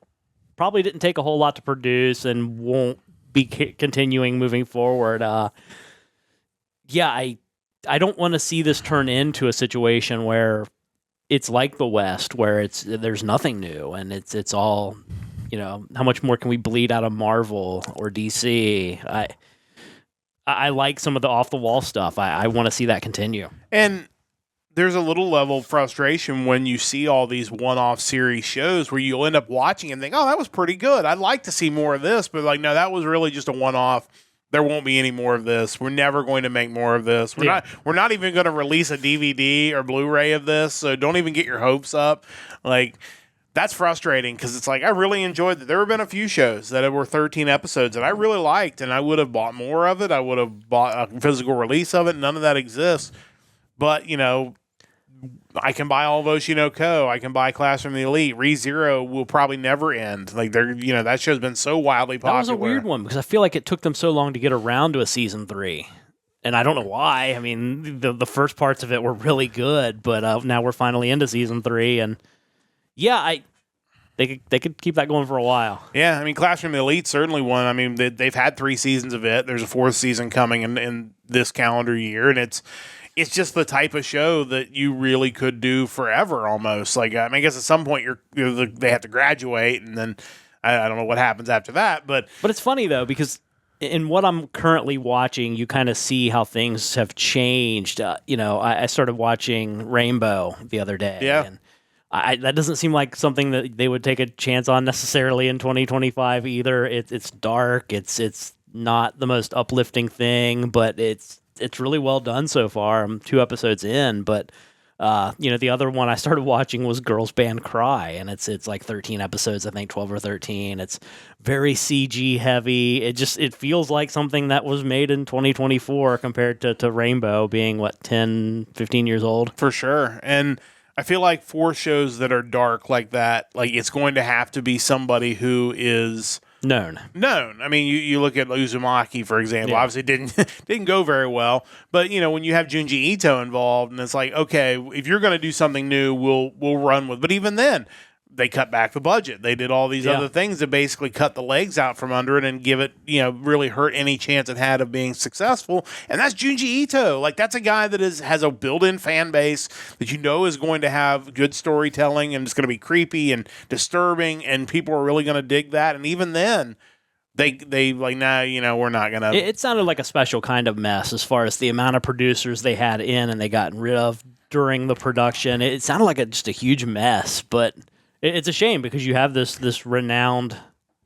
probably didn't take a whole lot to produce and won't be continuing moving forward. I don't want to see this turn into a situation where it's like the West, where there's nothing new and it's all, how much more can we bleed out of Marvel or DC? I like some of the off the wall stuff. I want to see that continue. And there's a little level of frustration when you see all these one-off series shows where you'll end up watching and think, oh, that was pretty good. I'd like to see more of this, but no, that was really just a one-off. There won't be any more of this. We're never going to make more of this. We're not even going to release a DVD or Blu-ray of this, so don't even get your hopes up. That's frustrating because it's I really enjoyed that. There have been a few shows that were 13 episodes that I really liked, and I would have bought more of it. I would have bought a physical release of it. None of that exists. But, I can buy all of Oshinoko. I can buy Classroom of the Elite. Re:Zero will probably never end. That show's been so wildly popular. That was a weird one because I feel like it took them so long to get around to a season 3. and I don't know why. I mean, the first parts of it were really good, but now we're finally into season 3, and yeah, they could keep that going for a while. Yeah, I mean, Classroom Elite certainly one. I mean, they've had 3 seasons of it. There's a 4th season coming in this calendar year, and it's just the type of show that you really could do forever, almost. Like, I mean, I guess at some point they have to graduate, and then I don't know what happens after that. But it's funny though, because in what I'm currently watching, you kind of see how things have changed. I started watching Rainbow the other day. Yeah. And that doesn't seem like something that they would take a chance on necessarily in 2025 either. It's dark. It's not the most uplifting thing, but it's really well done so far. I'm 2 episodes in, but the other one I started watching was Girls Band Cry, and it's like 13 episodes, I think 12 or 13. It's very CG heavy. It feels like something that was made in 2024 compared to Rainbow being 10, 15 years old. For sure. And I feel like for shows that are dark like that, like it's going to have to be somebody who is known. I mean, you look at Uzumaki, for example. Yeah. Obviously, didn't go very well. But when you have Junji Ito involved, and it's like, okay, if you're going to do something new, we'll run with. But even then, they cut back the budget. They did all these other things to basically cut the legs out from under it and give it, really hurt any chance it had of being successful. And that's Junji Ito. Like, that's a guy that has a built-in fan base that is going to have good storytelling, and it's going to be creepy and disturbing, and people are really going to dig that. And even then, they like, nah, we're not going to. It sounded like a special kind of mess as far as the amount of producers they had in and they got rid of during the production. It sounded like just a huge mess, but it's a shame because you have this renowned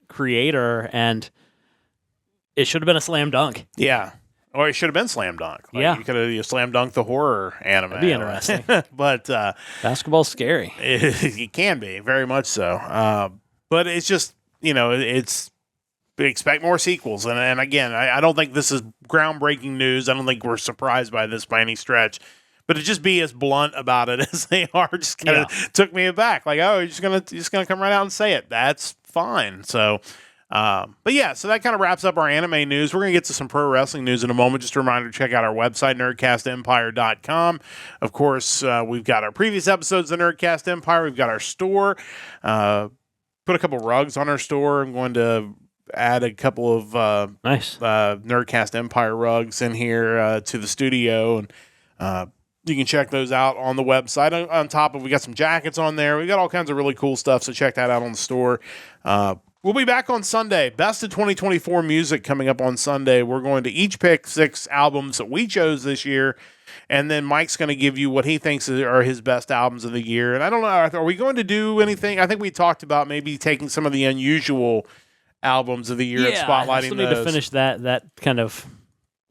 creator, and it should have been a slam dunk. Yeah. Or it should have been slam dunk. Yeah. You could have slam dunked the horror anime. That'd be interesting. But basketball's scary. It can be, very much so. But it's just, it's expect more sequels. And again, I don't think this is groundbreaking news. I don't think we're surprised by this by any stretch. But to just be as blunt about it as they are just kind of took me aback. Like, oh, you're just gonna come right out and say it. That's fine. So, but yeah, so that kind of wraps up our anime news. We're gonna get to some pro wrestling news in a moment. Just a reminder to check out our website, nerdcastempire.com. Of course, we've got our previous episodes of Nerdcast Empire. We've got our store. Put a couple rugs on our store. I'm going to add a couple of nice Nerdcast Empire rugs in here to the studio, and you can check those out on the website. On top of, we got some jackets on there. We got all kinds of really cool stuff, so check that out on the store. We'll be back on Sunday. Best of 2024 music coming up on Sunday. We're going to each pick 6 albums that we chose this year, and then Mike's going to give you what he thinks are his best albums of the year. And I don't know, are we going to do anything? I think we talked about maybe taking some of the unusual albums of the year and spotlighting I still need to finish that kind of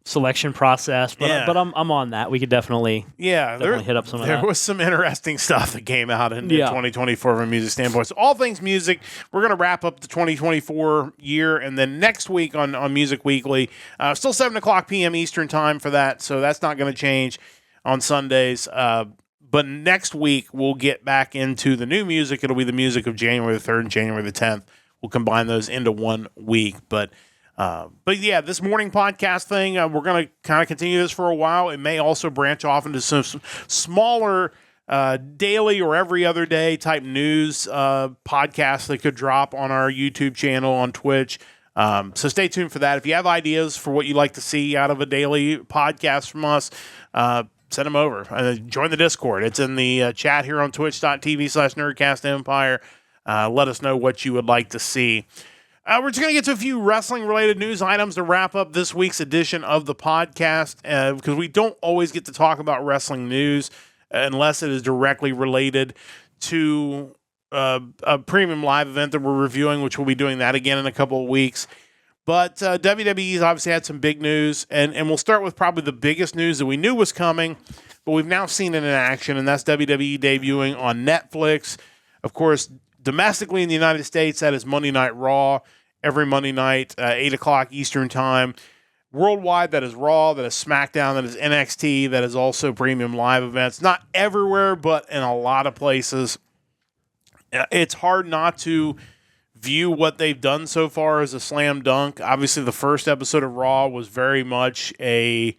selection process, but I'm on that. We could definitely hit up some of that. There was some interesting stuff that came out in 2024 from a music standpoint. So all things music, we're going to wrap up the 2024 year, and then next week on Music Weekly, still 7:00 p.m. Eastern time for that, so that's not going to change on Sundays. But next week, we'll get back into the new music. It'll be the music of January the 3rd and January the 10th. We'll combine those into one week, but yeah, this morning podcast thing, we're going to kind of continue this for a while. It may also branch off into some smaller daily or every other day type news podcasts that could drop on our YouTube channel, on Twitch. So stay tuned for that. If you have ideas for what you'd like to see out of a daily podcast from us, send them over. Join the Discord. It's in the chat here on twitch.tv/nerdcastempire. Let us know what you would like to see. We're just going to get to a few wrestling-related news items to wrap up this week's edition of the podcast, because we don't always get to talk about wrestling news unless it is directly related to a premium live event that we're reviewing, which we'll be doing that again in a couple of weeks. But WWE's obviously had some big news, and we'll start with probably the biggest news that we knew was coming, but we've now seen it in action, and that's WWE debuting on Netflix. Of course, domestically in the United States, that is Monday Night Raw. Every Monday night, 8 o'clock Eastern time. Worldwide, that is Raw, that is SmackDown, that is NXT, that is also premium live events. Not everywhere, but in a lot of places. It's hard not to view what they've done so far as a slam dunk. Obviously, the first episode of Raw was very much a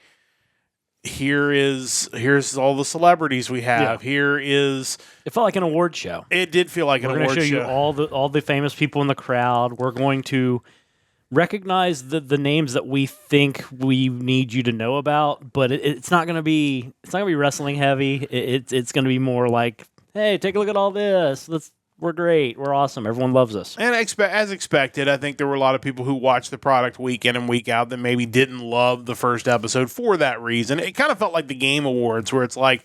here's all the celebrities we have. Here is. It felt like an award show. It did feel like an award show. We're going to show you all the famous people in the crowd. We're going to recognize the names that we think we need you to know about, but it's not going to be wrestling heavy. It's going to be more like, hey, take a look at all this. We're great. We're awesome. Everyone loves us. And as expected, I think there were a lot of people who watched the product week in and week out that maybe didn't love the first episode for that reason. It kind of felt like the Game Awards, where it's like,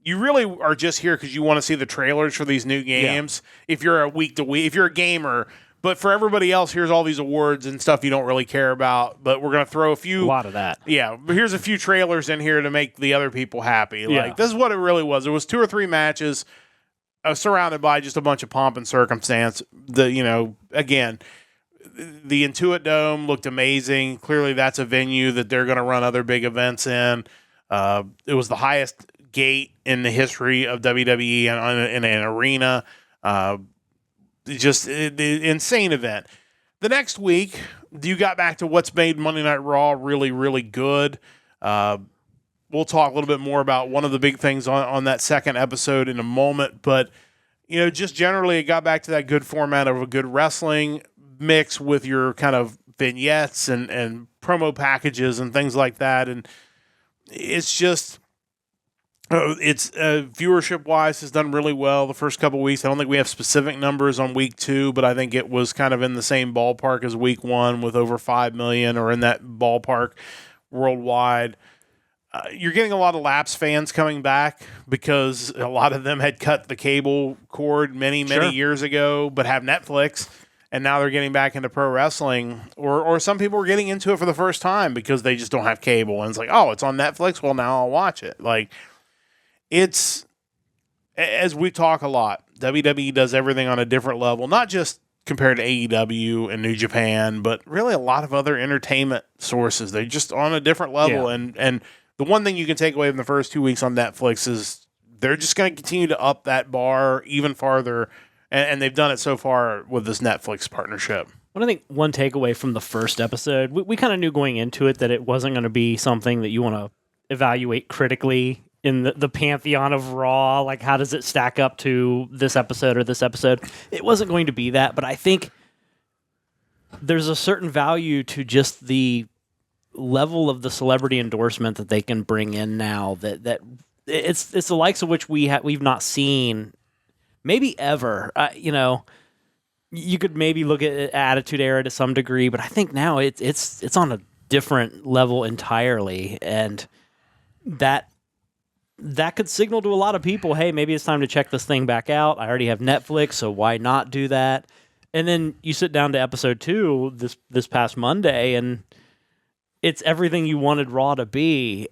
you really are just here because you want to see the trailers for these new games. Yeah. If you're a week to week, if you're a gamer. But for everybody else, here's all these awards and stuff you don't really care about. But we're going to throw a lot of that. Yeah, but here's a few trailers in here to make the other people happy. Like, this is what it really was. It was 2 or 3 matches surrounded by just a bunch of pomp and circumstance. Again, the Intuit Dome looked amazing. Clearly, that's a venue that they're going to run other big events in. It was the highest gate in the history of WWE in an arena. Just the insane event. The next week, you got back to what's made Monday Night Raw really, really good. We'll talk a little bit more about one of the big things on that second episode in a moment. But, just generally, it got back to that good format of a good wrestling mix with your kind of vignettes and promo packages and things like that. And it's just... It's viewership-wise has done really well the first couple weeks. I don't think we have specific numbers on week 2, but I think it was kind of in the same ballpark as week 1 with over 5 million or in that ballpark worldwide. You're getting a lot of lapsed fans coming back because a lot of them had cut the cable cord many years ago but have Netflix, and now they're getting back into pro wrestling. Or some people were getting into it for the first time because they just don't have cable. And it's like, oh, it's on Netflix? Well, now I'll watch it. Like... It's, as we talk a lot, WWE does everything on a different level, not just compared to AEW and New Japan, but really a lot of other entertainment sources. They're just on a different level. Yeah. And the one thing you can take away from the first 2 weeks on Netflix is they're just going to continue to up that bar even farther, and they've done it so far with this Netflix partnership. I think one takeaway from the first episode, we kind of knew going into it that it wasn't going to be something that you want to evaluate critically in the pantheon of Raw, like how does it stack up to this episode or this episode? It wasn't going to be that, but I think there's a certain value to just the level of the celebrity endorsement that they can bring in now. That it's the likes of which we've not seen maybe ever. You could maybe look at Attitude Era to some degree, but I think now it's on a different level entirely, and that could signal to a lot of people, hey, maybe it's time to check this thing back out. I already have Netflix, so why not do that? And then you sit down to episode 2 this past Monday, and it's everything you wanted Raw to be.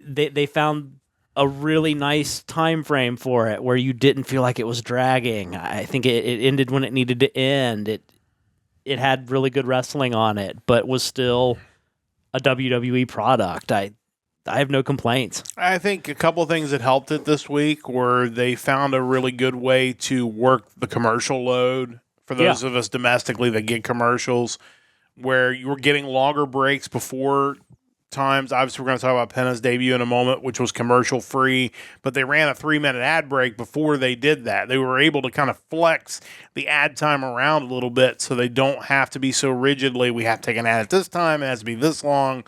They found a really nice time frame for it where you didn't feel like it was dragging. I think it ended when it needed to end. It had really good wrestling on it, but was still a WWE product. I have no complaints. I think a couple of things that helped it this week were they found a really good way to work the commercial load for those of us domestically that get commercials, where you were getting longer breaks before times. Obviously, we're going to talk about Penna's debut in a moment, which was commercial free, but they ran a 3-minute ad break before they did that. They were able to kind of flex the ad time around a little bit so they don't have to be so rigidly, we have to take an ad at this time, it has to be this long.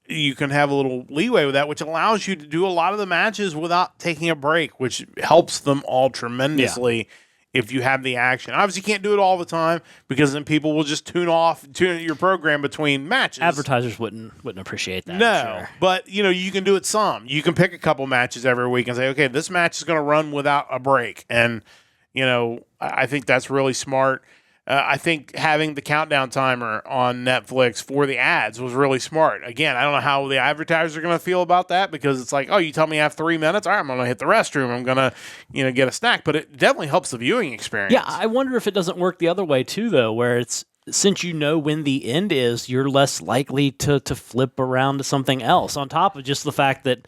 You can have a little leeway with that, which allows you to do a lot of the matches without taking a break, which helps them all tremendously if you have the action. Obviously, you can't do it all the time because then people will just tune your program between matches. Advertisers wouldn't appreciate that. No, sure. But you can do it some. You can pick a couple matches every week and say, okay, this match is going to run without a break. And, I think that's really smart. I think having the countdown timer on Netflix for the ads was really smart. Again, I don't know how the advertisers are going to feel about that because it's like, oh, you tell me I have 3 minutes? All right, I'm going to hit the restroom. I'm going to, get a snack. But it definitely helps the viewing experience. Yeah, I wonder if it doesn't work the other way too, though, where it's since you know when the end is, you're less likely to flip around to something else. On top of just the fact that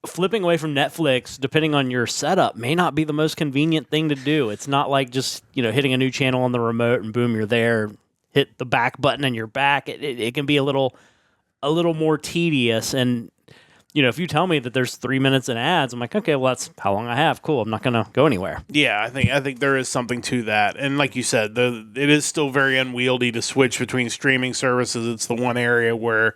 flipping away from Netflix, depending on your setup, may not be the most convenient thing to do. It's not like just, hitting a new channel on the remote and boom, you're there. Hit the back button and you're back. It can be a little more tedious. And if you tell me that there's 3 minutes in ads, I'm like, okay, well, that's how long I have. Cool. I'm not going to go anywhere. Yeah, I think there is something to that. And like you said, it is still very unwieldy to switch between streaming services. It's the one area where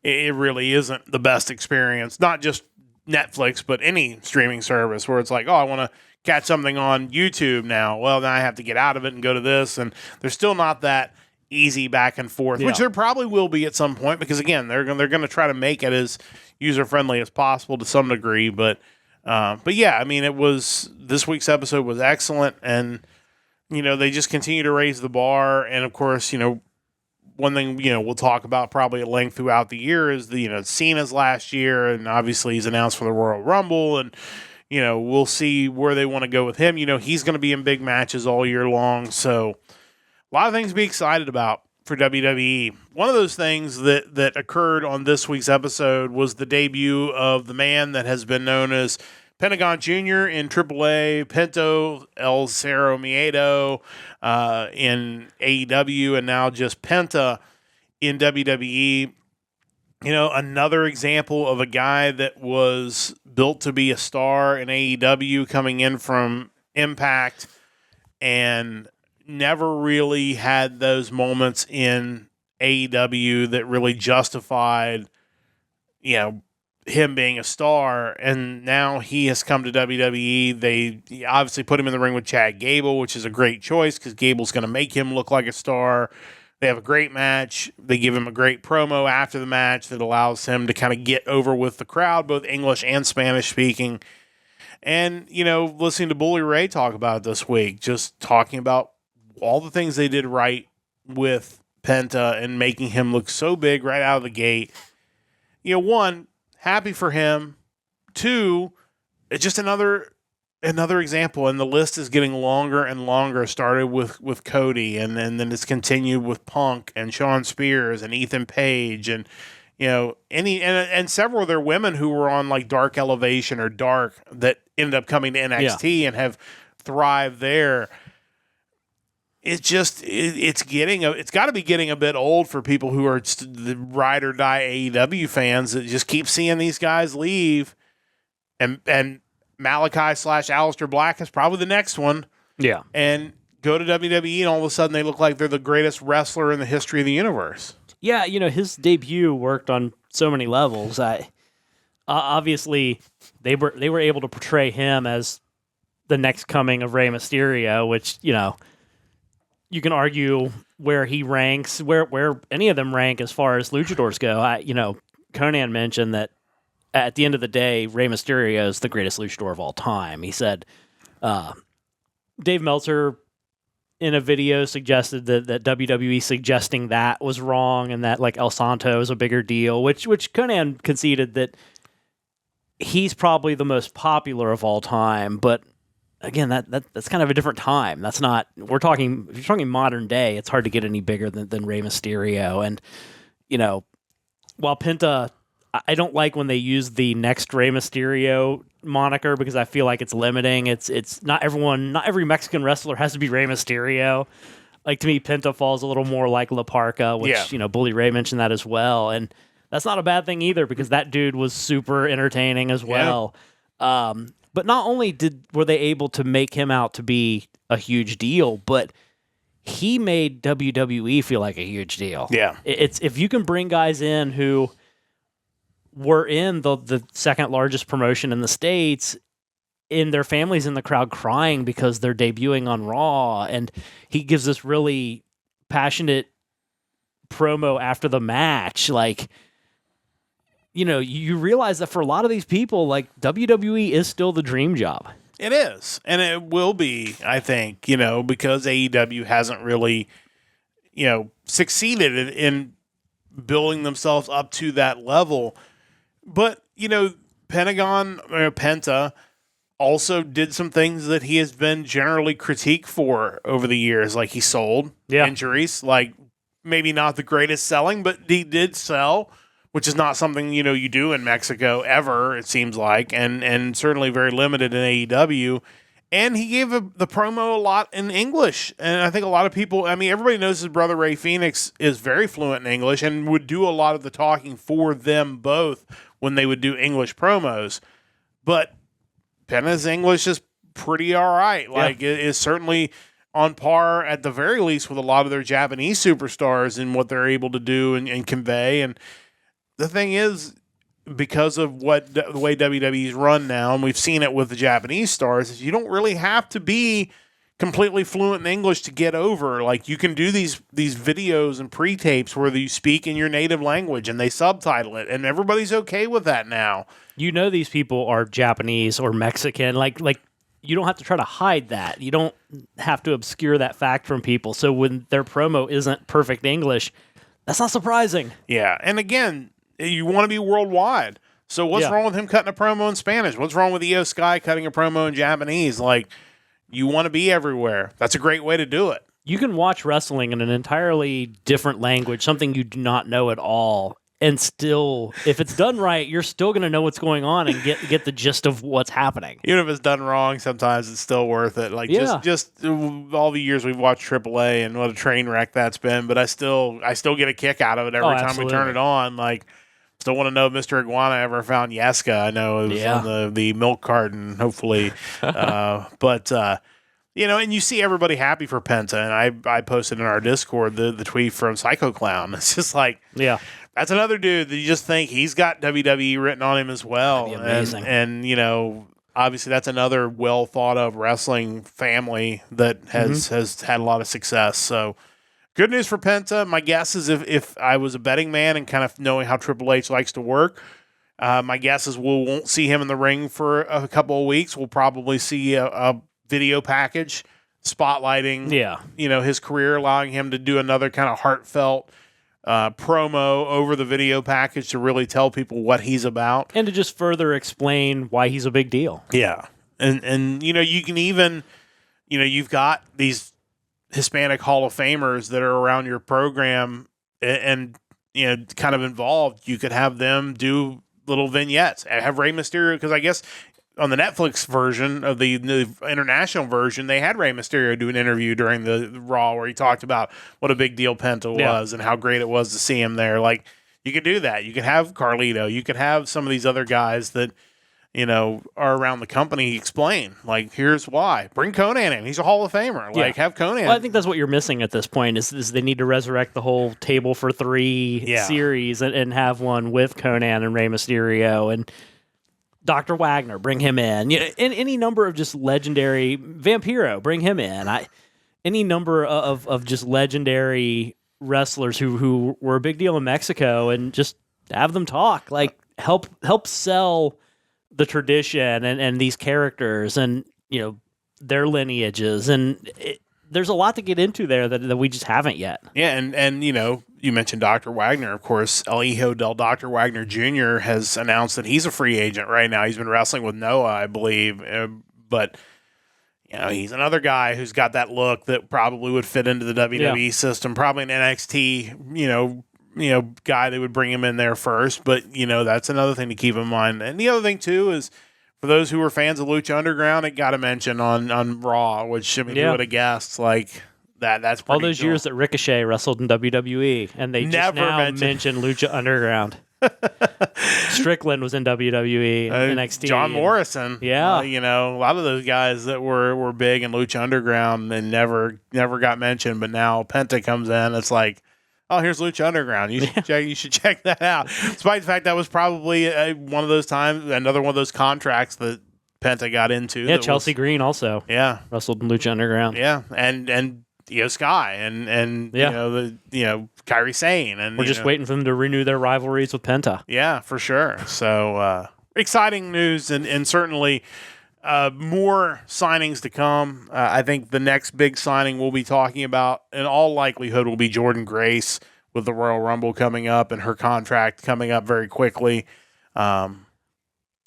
it really isn't the best experience. Not just Netflix, but any streaming service where it's like, oh, I want to catch something on YouTube now. Well, now I have to get out of it and go to this. And there's still not that easy back and forth, which there probably will be at some point, because again, they're going to try to make it as user friendly as possible to some degree. But yeah, I mean, this week's episode was excellent, and they just continue to raise the bar. And of course, one thing we'll talk about probably at length throughout the year is the Cena's last year, and obviously he's announced for the Royal Rumble, and we'll see where they want to go with him. He's going to be in big matches all year long, so a lot of things to be excited about for WWE. One of those things that occurred on this week's episode was the debut of the man that has been known as Pentagon Jr. in AAA, Pento El Cerro Miedo in AEW, and now just Penta in WWE. Another example of a guy that was built to be a star in AEW, coming in from Impact and never really had those moments in AEW that really justified, him being a star. And now he has come to WWE. They obviously put him in the ring with Chad Gable, which is a great choice because Gable's going to make him look like a star. They have a great match. They give him a great promo after the match that allows him to kind of get over with the crowd, both English and Spanish speaking. And, listening to Bully Ray talk about it this week, just talking about all the things they did right with Penta and making him look so big right out of the gate. One, happy for him. Two, it's just another example, and the list is getting longer and longer. Started with Cody, and then it's continued with Punk and Shawn Spears and Ethan Page, and and several of their women who were on like Dark Elevation or Dark that ended up coming to NXT and have thrived there. It's just it's got to be getting a bit old for people who are the ride or die AEW fans that just keep seeing these guys leave, and Malachi / Aleister Black is probably the next one. Yeah, and go to WWE, and all of a sudden they look like they're the greatest wrestler in the history of the universe. Yeah, his debut worked on so many levels. Obviously they were able to portray him as the next coming of Rey Mysterio, which you can argue where he ranks, where any of them rank as far as luchadors go. Conan mentioned that at the end of the day, Rey Mysterio is the greatest luchador of all time. He said, Dave Meltzer in a video suggested that WWE suggesting that was wrong and that like El Santo is a bigger deal, which Conan conceded that he's probably the most popular of all time, but again, that's kind of a different time. That's not, if you're talking modern day, it's hard to get any bigger than Rey Mysterio. And, while Penta, I don't like when they use the next Rey Mysterio moniker because I feel like it's limiting. It's not every Mexican wrestler has to be Rey Mysterio. Like, to me, Penta falls a little more like La Parka, which, Bully Ray mentioned that as well. And that's not a bad thing either because that dude was super entertaining as well. Yeah. But not only were they able to make him out to be a huge deal, but he made WWE feel like a huge deal. Yeah. It's if you can bring guys in who were in the second largest promotion in the States, in their families in the crowd crying because they're debuting on Raw, and he gives this really passionate promo after the match, like, you realize that for a lot of these people, like, WWE is still the dream job. It is. And it will be, I think, because AEW hasn't really, succeeded in building themselves up to that level. But, Penta also did some things that he has been generally critiqued for over the years. Like, he sold injuries, like, maybe not the greatest selling, but he did sell, which is not something, you do in Mexico ever, it seems like, and certainly very limited in AEW. And he gave the promo a lot in English. And I think a lot of people, I mean, everybody knows his brother Ray Phoenix is very fluent in English and would do a lot of the talking for them both when they would do English promos. But Penta's English is pretty all right. Like, it is certainly on par, at the very least, with a lot of their Japanese superstars and what they're able to do and convey. And the thing is, because of the way WWE's run now, and we've seen it with the Japanese stars, is you don't really have to be completely fluent in English to get over. Like, you can do these videos and pre-tapes where you speak in your native language and they subtitle it, and everybody's okay with that now. You know these people are Japanese or Mexican. Like you don't have to try to hide that. You don't have to obscure that fact from people. So when their promo isn't perfect English, that's not surprising. Yeah, and again, you want to be worldwide. So what's wrong with him cutting a promo in Spanish? What's wrong with Io Sky cutting a promo in Japanese? Like, you want to be everywhere. That's a great way to do it. You can watch wrestling in an entirely different language, something you do not know at all, and still, if it's done right, you're still going to know what's going on and get the gist of what's happening. Even if it's done wrong, sometimes it's still worth it. Like, just all the years we've watched AAA and what a train wreck that's been, but I still get a kick out of it every time we turn it on. Like, still want to know if Mr. Iguana ever found Yeska. I know it was on the milk carton, hopefully. You know, and you see everybody happy for Penta. And I posted in our Discord the tweet from Psycho Clown. It's just like, that's another dude that you just think he's got WWE written on him as well. That'd be amazing. And you know, obviously that's another well thought of wrestling family that has had a lot of success. So, good news for Penta. My guess is if I was a betting man and kind of knowing how Triple H likes to work, my guess is we won't see him in the ring for a couple of weeks. We'll probably see a video package spotlighting his career, allowing him to do another kind of heartfelt promo over the video package to really tell people what he's about. And to just further explain why he's a big deal. Yeah. And you know, you can even, you know, you've got these Hispanic Hall of Famers that are around your program and you know, kind of involved. You could have them do little vignettes. Have Rey Mysterio, because I guess on the Netflix version of the international version, they had Rey Mysterio do an interview during the Raw where he talked about what a big deal Penta was and how great it was to see him there. Like, you could do that. You could have Carlito. You could have some of these other guys that, you know, are around the company explain, like, here's why. Bring Conan in. He's a Hall of Famer. Like, have Conan. Well, I think that's what you're missing at this point is they need to resurrect the whole Table for Three series and have one with Conan and Rey Mysterio and Dr. Wagner, bring him in. You know, and any number of just legendary Vampiro, bring him in. Any number of just legendary wrestlers who were a big deal in Mexico, and just have them talk. Like, help sell the tradition and these characters and, you know, their lineages. And there's a lot to get into there that we just haven't yet. Yeah, and you know, you mentioned Dr. Wagner. Of course, El Hijo del Dr. Wagner Jr. has announced that he's a free agent right now. He's been wrestling with Noah, I believe. But, you know, he's another guy who's got that look that probably would fit into the WWE system. Probably an NXT, you know, guy that would bring him in there first. But, you know, that's another thing to keep in mind. And the other thing, too, is for those who were fans of Lucha Underground, it got to mention on Raw, which, I mean, who would have guessed, like, that's pretty all those years that Ricochet wrestled in WWE, and they never just now mentioned Lucha Underground. Strickland was in WWE, NXT. John Morrison. You know, a lot of those guys that were big in Lucha Underground and never got mentioned, but now Penta comes in, it's like, oh, here's Lucha Underground. You should check that out. Despite the fact that was probably one of those times, another one of those contracts that Penta got into. Yeah, Chelsea Green also. Yeah, wrestled in Lucha Underground. Yeah, and Io Sky and you know Kairi Sane, and we're just waiting for them to renew their rivalries with Penta. Yeah, for sure. So exciting news, and certainly more signings to come. I think the next big signing we'll be talking about, in all likelihood, will be Jordynne Grace with the Royal Rumble coming up and her contract coming up very quickly.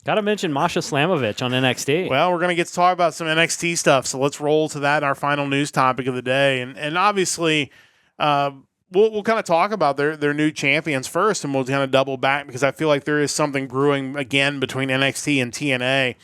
Got to mention Masha Slamovich on NXT. Well, we're going to get to talk about some NXT stuff, so let's roll to that, our final news topic of the day. And obviously, we'll kind of talk about their new champions first, and we'll kind of double back because I feel like there is something brewing again between NXT and TNA.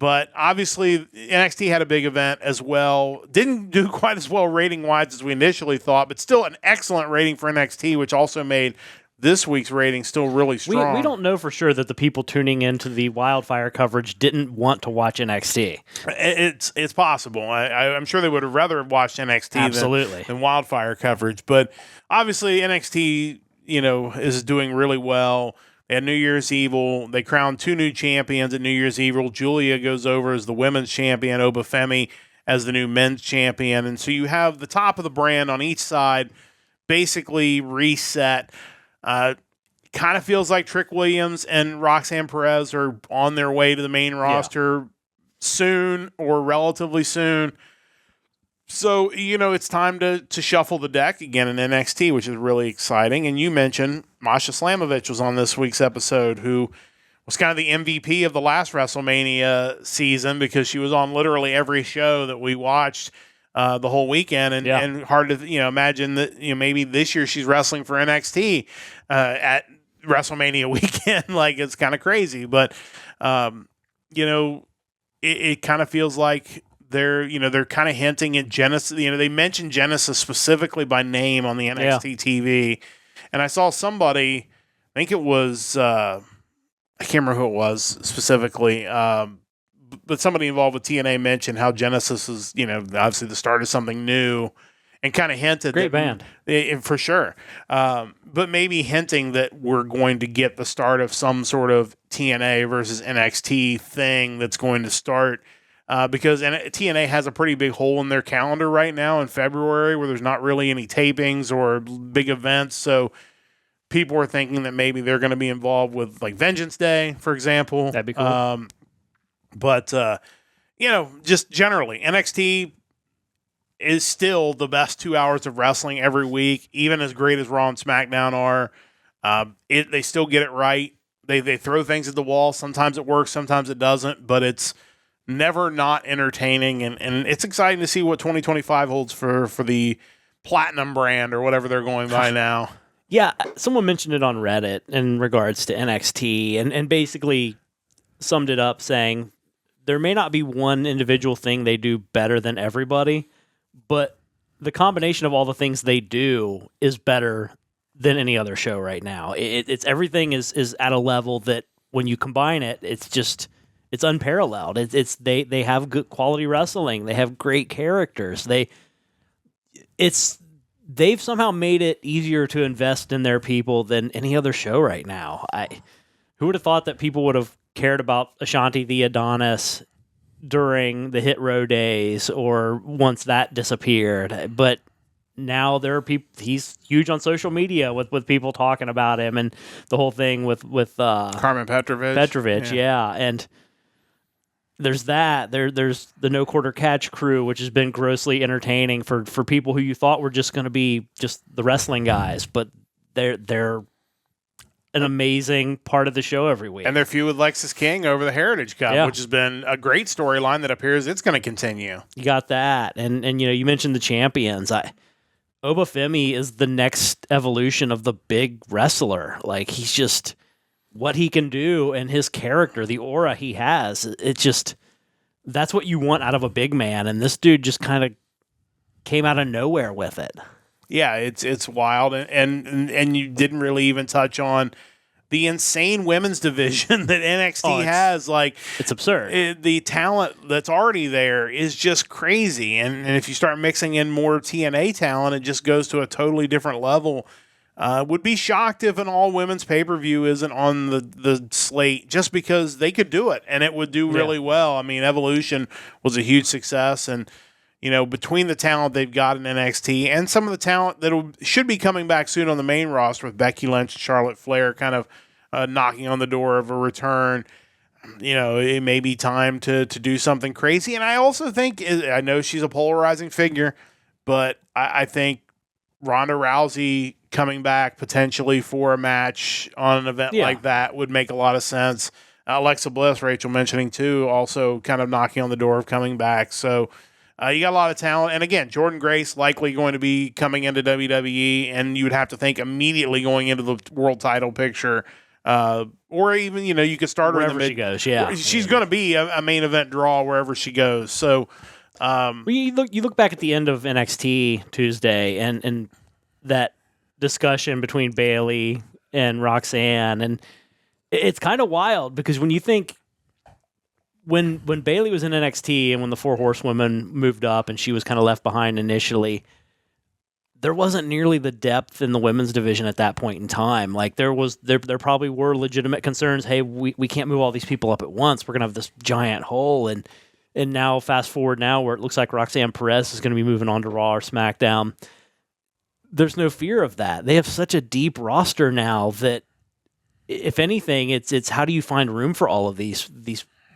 But obviously, NXT had a big event as well. Didn't do quite as well rating-wise as we initially thought, but still an excellent rating for NXT, which also made this week's rating still really strong. We don't know for sure that the people tuning into the Wildfire coverage didn't want to watch NXT. It's possible. I'm sure they would have rather watched NXT than Wildfire coverage. But obviously, NXT, is doing really well. They had New Year's Evil. They crowned 2 new champions at New Year's Evil. Julia goes over as the women's champion, Obafemi as the new men's champion. And so you have the top of the brand on each side basically reset. Kind of feels like Trick Williams and Roxanne Perez are on their way to the main roster soon or relatively soon. So, it's time to shuffle the deck again in NXT, which is really exciting. And you mentioned Masha Slamovich was on this week's episode, who was kind of the MVP of the last WrestleMania season because she was on literally every show that we watched the whole weekend. And hard to imagine that maybe this year she's wrestling for NXT at WrestleMania weekend. Like, it's kind of crazy. But, it kind of feels like they're kind of hinting at Genesis. They mentioned Genesis specifically by name on the NXT TV, and I saw somebody, I think it was, I can't remember who it was specifically, but somebody involved with TNA mentioned how Genesis is, obviously the start of something new, and kind of hinted great band for sure, but maybe hinting that we're going to get the start of some sort of TNA versus NXT thing that's going to start. Because TNA has a pretty big hole in their calendar right now in February where there's not really any tapings or big events. So people are thinking that maybe they're going to be involved with like Vengeance Day, for example. That'd be cool. But just generally, NXT is still the best 2 hours of wrestling every week, even as great as Raw and SmackDown are. They still get it right. They throw things at the wall. Sometimes it works, sometimes it doesn't, but it's never not entertaining, and it's exciting to see what 2025 holds for the Platinum brand or whatever they're going by now. Yeah, someone mentioned it on Reddit in regards to NXT and basically summed it up saying there may not be one individual thing they do better than everybody, but the combination of all the things they do is better than any other show right now. It's everything is at a level that when you combine it, it's unparalleled. They have good quality wrestling. They have great characters. They've somehow made it easier to invest in their people than any other show right now. Who would have thought that people would have cared about Ashanti the Adonis during the Hit Row days or once that disappeared? But now there are people. He's huge on social media with people talking about him and the whole thing with Carmen Petrovic. Yeah, and there's that. There's the No Quarter Catch crew, which has been grossly entertaining for people who you thought were just going to be just the wrestling guys, but they're an amazing part of the show every week. And they're feud with Lexis King over the Heritage Cup, which has been a great storyline that appears it's going to continue. You got that, and you mentioned the champions. Obafemi is the next evolution of the big wrestler. Like, he's just what he can do and his character, the aura he has. It's just, that's what you want out of a big man. And this dude just kind of came out of nowhere with it. Yeah, it's wild. And you didn't really even touch on the insane women's division that NXT has. Like, it's absurd. The talent that's already there is just crazy. And if you start mixing in more TNA talent, it just goes to a totally different level. Would be shocked if an all-women's pay-per-view isn't on the slate just because they could do it, and it would do really well. I mean, Evolution was a huge success, and, between the talent they've got in NXT and some of the talent that should be coming back soon on the main roster with Becky Lynch and Charlotte Flair kind of knocking on the door of a return, it may be time to do something crazy. And I also think, I know she's a polarizing figure, but I think Ronda Rousey coming back potentially for a match on an event like that would make a lot of sense. Alexa Bliss, Rachel mentioning too, also kind of knocking on the door of coming back. So you got a lot of talent. And again, Jordynne Grace likely going to be coming into WWE, and you would have to think immediately going into the world title picture Or even, you could start her in the Wherever mid. she goes, yeah. She's going to be a main event draw wherever she goes. So, Well, you look back at the end of NXT Tuesday and that discussion between Bayley and Roxanne, and it's kind of wild because when you think when Bayley was in NXT and when the Four Horsewomen moved up and she was kind of left behind initially, there wasn't nearly the depth in the women's division at that point in time. Like there probably were legitimate concerns. Hey, we can't move all these people up at once. We're gonna have this giant hole, and now fast forward now where it looks like Roxanne Perez is going to be moving on to Raw or SmackDown. There's no fear of that. They have such a deep roster now that if anything, it's how do you find room for all of these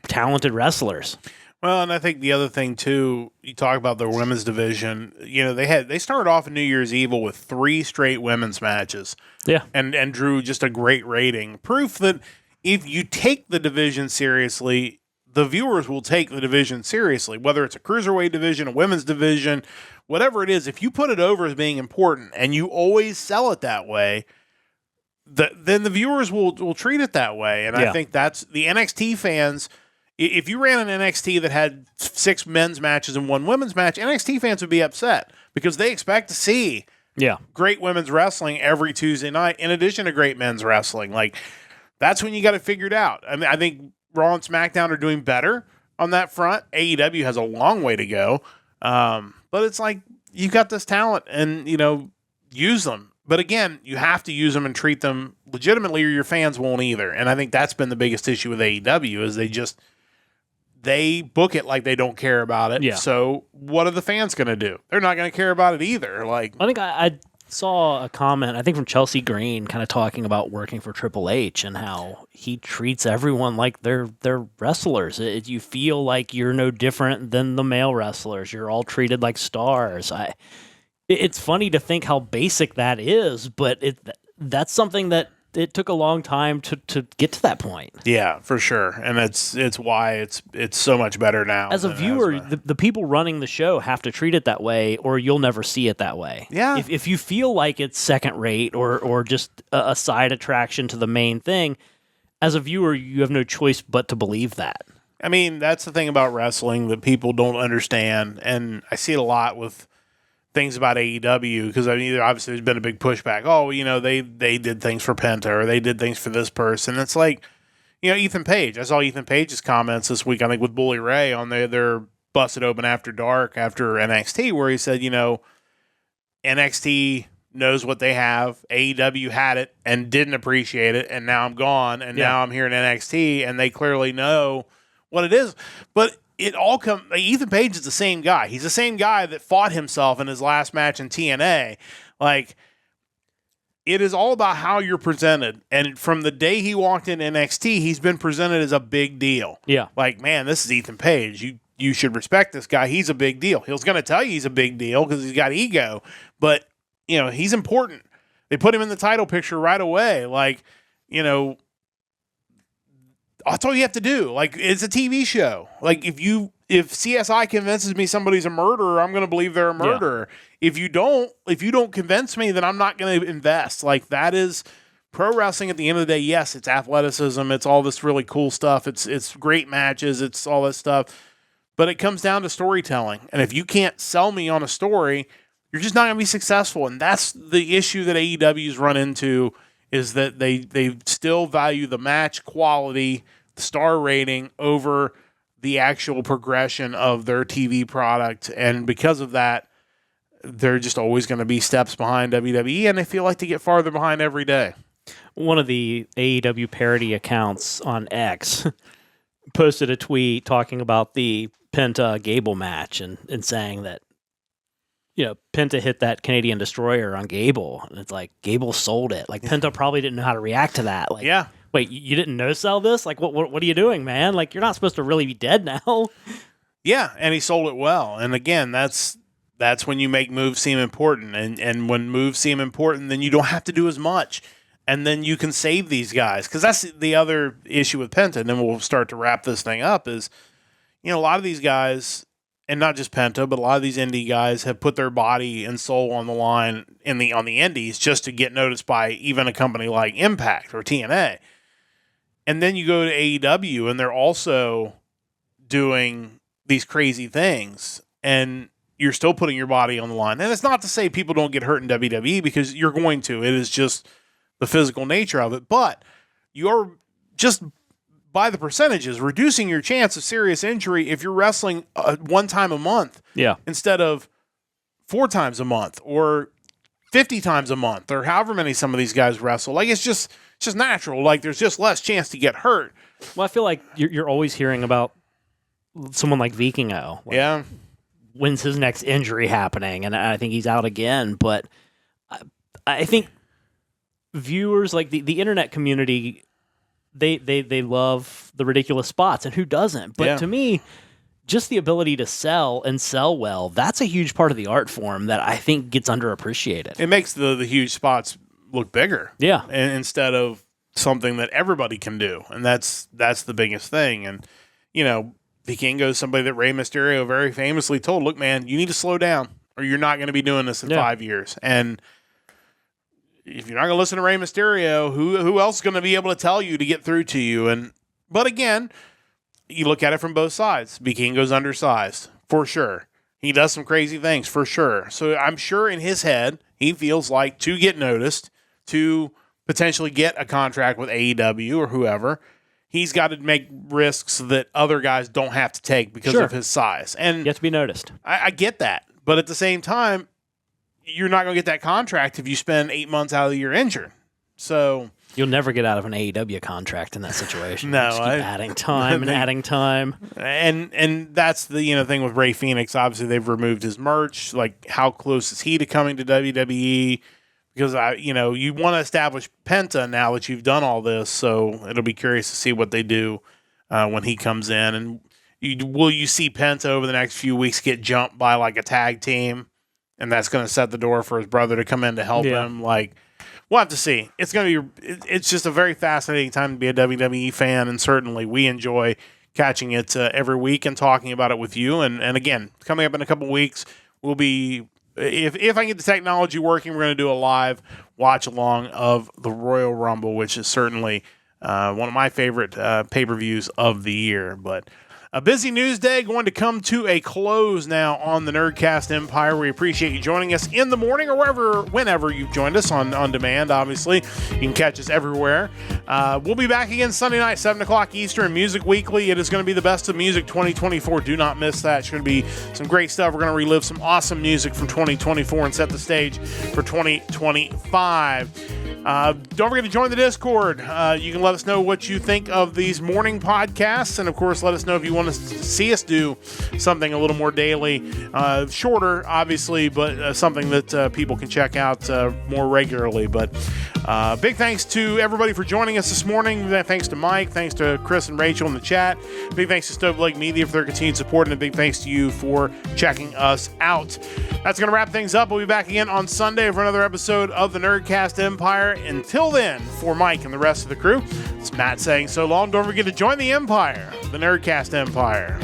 talented wrestlers? Well, and I think the other thing too, you talk about the women's division. They started off in New Year's Evil with 3 straight women's matches. Yeah, and drew just a great rating. Proof that if you take the division seriously, the viewers will take the division seriously. Whether it's a cruiserweight division, a women's division, whatever it is, if you put it over as being important and you always sell it that way, then the viewers will treat it that way. And I think that's the NXT fans. If you ran an NXT that had 6 men's matches and 1 women's match, NXT fans would be upset because they expect to see great women's wrestling every Tuesday night in addition to great men's wrestling. Like, that's when you got it figured out. I mean, I think Raw and SmackDown are doing better on that front. AEW has a long way to go. But it's like, you got this talent and, use them. But again, you have to use them and treat them legitimately or your fans won't either. And I think that's been the biggest issue with AEW is they book it like they don't care about it. Yeah. So what are the fans going to do? They're not going to care about it either. Like, I think I saw a comment, I think from Chelsea Green, kind of talking about working for Triple H and how he treats everyone like they're wrestlers. You feel like you're no different than the male wrestlers. You're all treated like stars. It's funny to think how basic that is, but that's something that it took a long time to get to that point. Yeah, for sure. And it's why it's so much better now. As a viewer, the people running the show have to treat it that way or you'll never see it that way. Yeah. If you feel like it's second rate or just a side attraction to the main thing, as a viewer, you have no choice but to believe that. I mean, that's the thing about wrestling that people don't understand. And I see it a lot with things about AEW because obviously there's been a big pushback. Oh, they did things for Penta or they did things for this person. It's like, Ethan Page. I saw Ethan Page's comments this week, I think, with Bully Ray on their Busted Open After Dark after NXT, where he said, NXT knows what they have. AEW had it and didn't appreciate it, and now I'm gone, and now I'm here in NXT, and they clearly know what it is. But it all Ethan Page is the same guy. He's the same guy that fought himself in his last match in TNA. Like, it is all about how you're presented. And from the day he walked in NXT, he's been presented as a big deal. Yeah. Like, man, this is Ethan Page. You should respect this guy. He's a big deal. He's going to tell you he's a big deal because he's got ego. But, he's important. They put him in the title picture right away. Like, that's all you have to do. Like, it's a TV show. Like, if CSI convinces me somebody's a murderer, I'm going to believe they're a murderer. Yeah. If you don't convince me, then I'm not going to invest. Like, that is pro wrestling at the end of the day. Yes, it's athleticism. It's all this really cool stuff. It's great matches. It's all this stuff. But it comes down to storytelling. And if you can't sell me on a story, you're just not going to be successful. And that's the issue that AEW's run into, is that they still value the match quality, the star rating, over the actual progression of their TV product. And because of that, they're just always going to be steps behind WWE, and they feel like they get farther behind every day. One of the AEW parody accounts on X posted a tweet talking about the Penta Gable match and saying that, Penta hit that Canadian Destroyer on Gable, and it's like, Gable sold it. Like, Penta probably didn't know how to react to that. Like, yeah. Wait, you didn't no-sell this? Like, what are you doing, man? Like, you're not supposed to really be dead now. Yeah, and he sold it well. And again, that's when you make moves seem important. And when moves seem important, then you don't have to do as much. And then you can save these guys. Because that's the other issue with Penta, and then we'll start to wrap this thing up, is, a lot of these guys, and not just Penta, but a lot of these indie guys have put their body and soul on the line on the indies just to get noticed by even a company like Impact or TNA. And then you go to AEW and they're also doing these crazy things, and you're still putting your body on the line. And it's not to say people don't get hurt in WWE, because you're going to. It is just the physical nature of it. But you're just, by the percentages, reducing your chance of serious injury if you're wrestling 1 time a month instead of 4 times a month or 50 times a month or however many some of these guys wrestle. Like, it's just natural. Like, there's just less chance to get hurt. Well, I feel like you're always hearing about someone like Vikingo. Yeah. When's his next injury happening? And I think he's out again. But I think viewers, like the internet community, they love the ridiculous spots, and who doesn't? But to me, just the ability to sell and sell well, that's a huge part of the art form that I think gets underappreciated. It makes the huge spots look bigger. Yeah. And instead of something that everybody can do. And that's the biggest thing. And, you know, Vikingo is somebody that Rey Mysterio very famously told, look, man, you need to slow down or you're not going to be doing this in 5 years. And if you're not going to listen to Rey Mysterio, who else is going to be able to tell you to get through to you? But again, you look at it from both sides. Vikingo's undersized, for sure. He does some crazy things, for sure. So I'm sure in his head, he feels like to get noticed, to potentially get a contract with AEW or whoever, he's got to make risks that other guys don't have to take because of his size. And you have to be noticed. I get that. But at the same time, you're not going to get that contract if you spend 8 months out of the year injured. So you'll never get out of an AEW contract in that situation. No, just keep adding time and adding time. And that's the thing with Rey Fenix. Obviously, they've removed his merch. Like, how close is he to coming to WWE? Because you want to establish Penta now that you've done all this. So it'll be curious to see what they do when he comes in. And will you see Penta over the next few weeks get jumped by like a tag team? And that's going to set the door for his brother to come in to help him. Like, we'll have to see. It's going to be. It's just a very fascinating time to be a WWE fan, and certainly we enjoy catching it every week and talking about it with you. And again, coming up in a couple weeks, we'll be, if I can get the technology working, we're going to do a live watch along of the Royal Rumble, which is certainly one of my favorite pay-per-views of the year. But a busy news day going to come to a close now on the Nerdcast Empire. We appreciate you joining us in the morning or whenever you've joined us on demand, obviously. You can catch us everywhere. We'll be back again Sunday night, 7 o'clock Eastern, Music Weekly. It is going to be the best of music 2024. Do not miss that. It's going to be some great stuff. We're going to relive some awesome music from 2024 and set the stage for 2025. Don't forget to join the Discord. You can let us know what you think of these morning podcasts. And, of course, let us know if you want to see us do something a little more daily. Shorter, obviously, but something that people can check out more regularly. But big thanks to everybody for joining us this morning. Thanks to Mike. Thanks to Chris and Rachel in the chat. Big thanks to Stove Lake Media for their continued support. And a big thanks to you for checking us out. That's going to wrap things up. We'll be back again on Sunday for another episode of the Nerdcast Empire. Until then, for Mike and the rest of the crew, it's Matt saying so long. Don't forget to join the Empire, the Nerdcast Empire.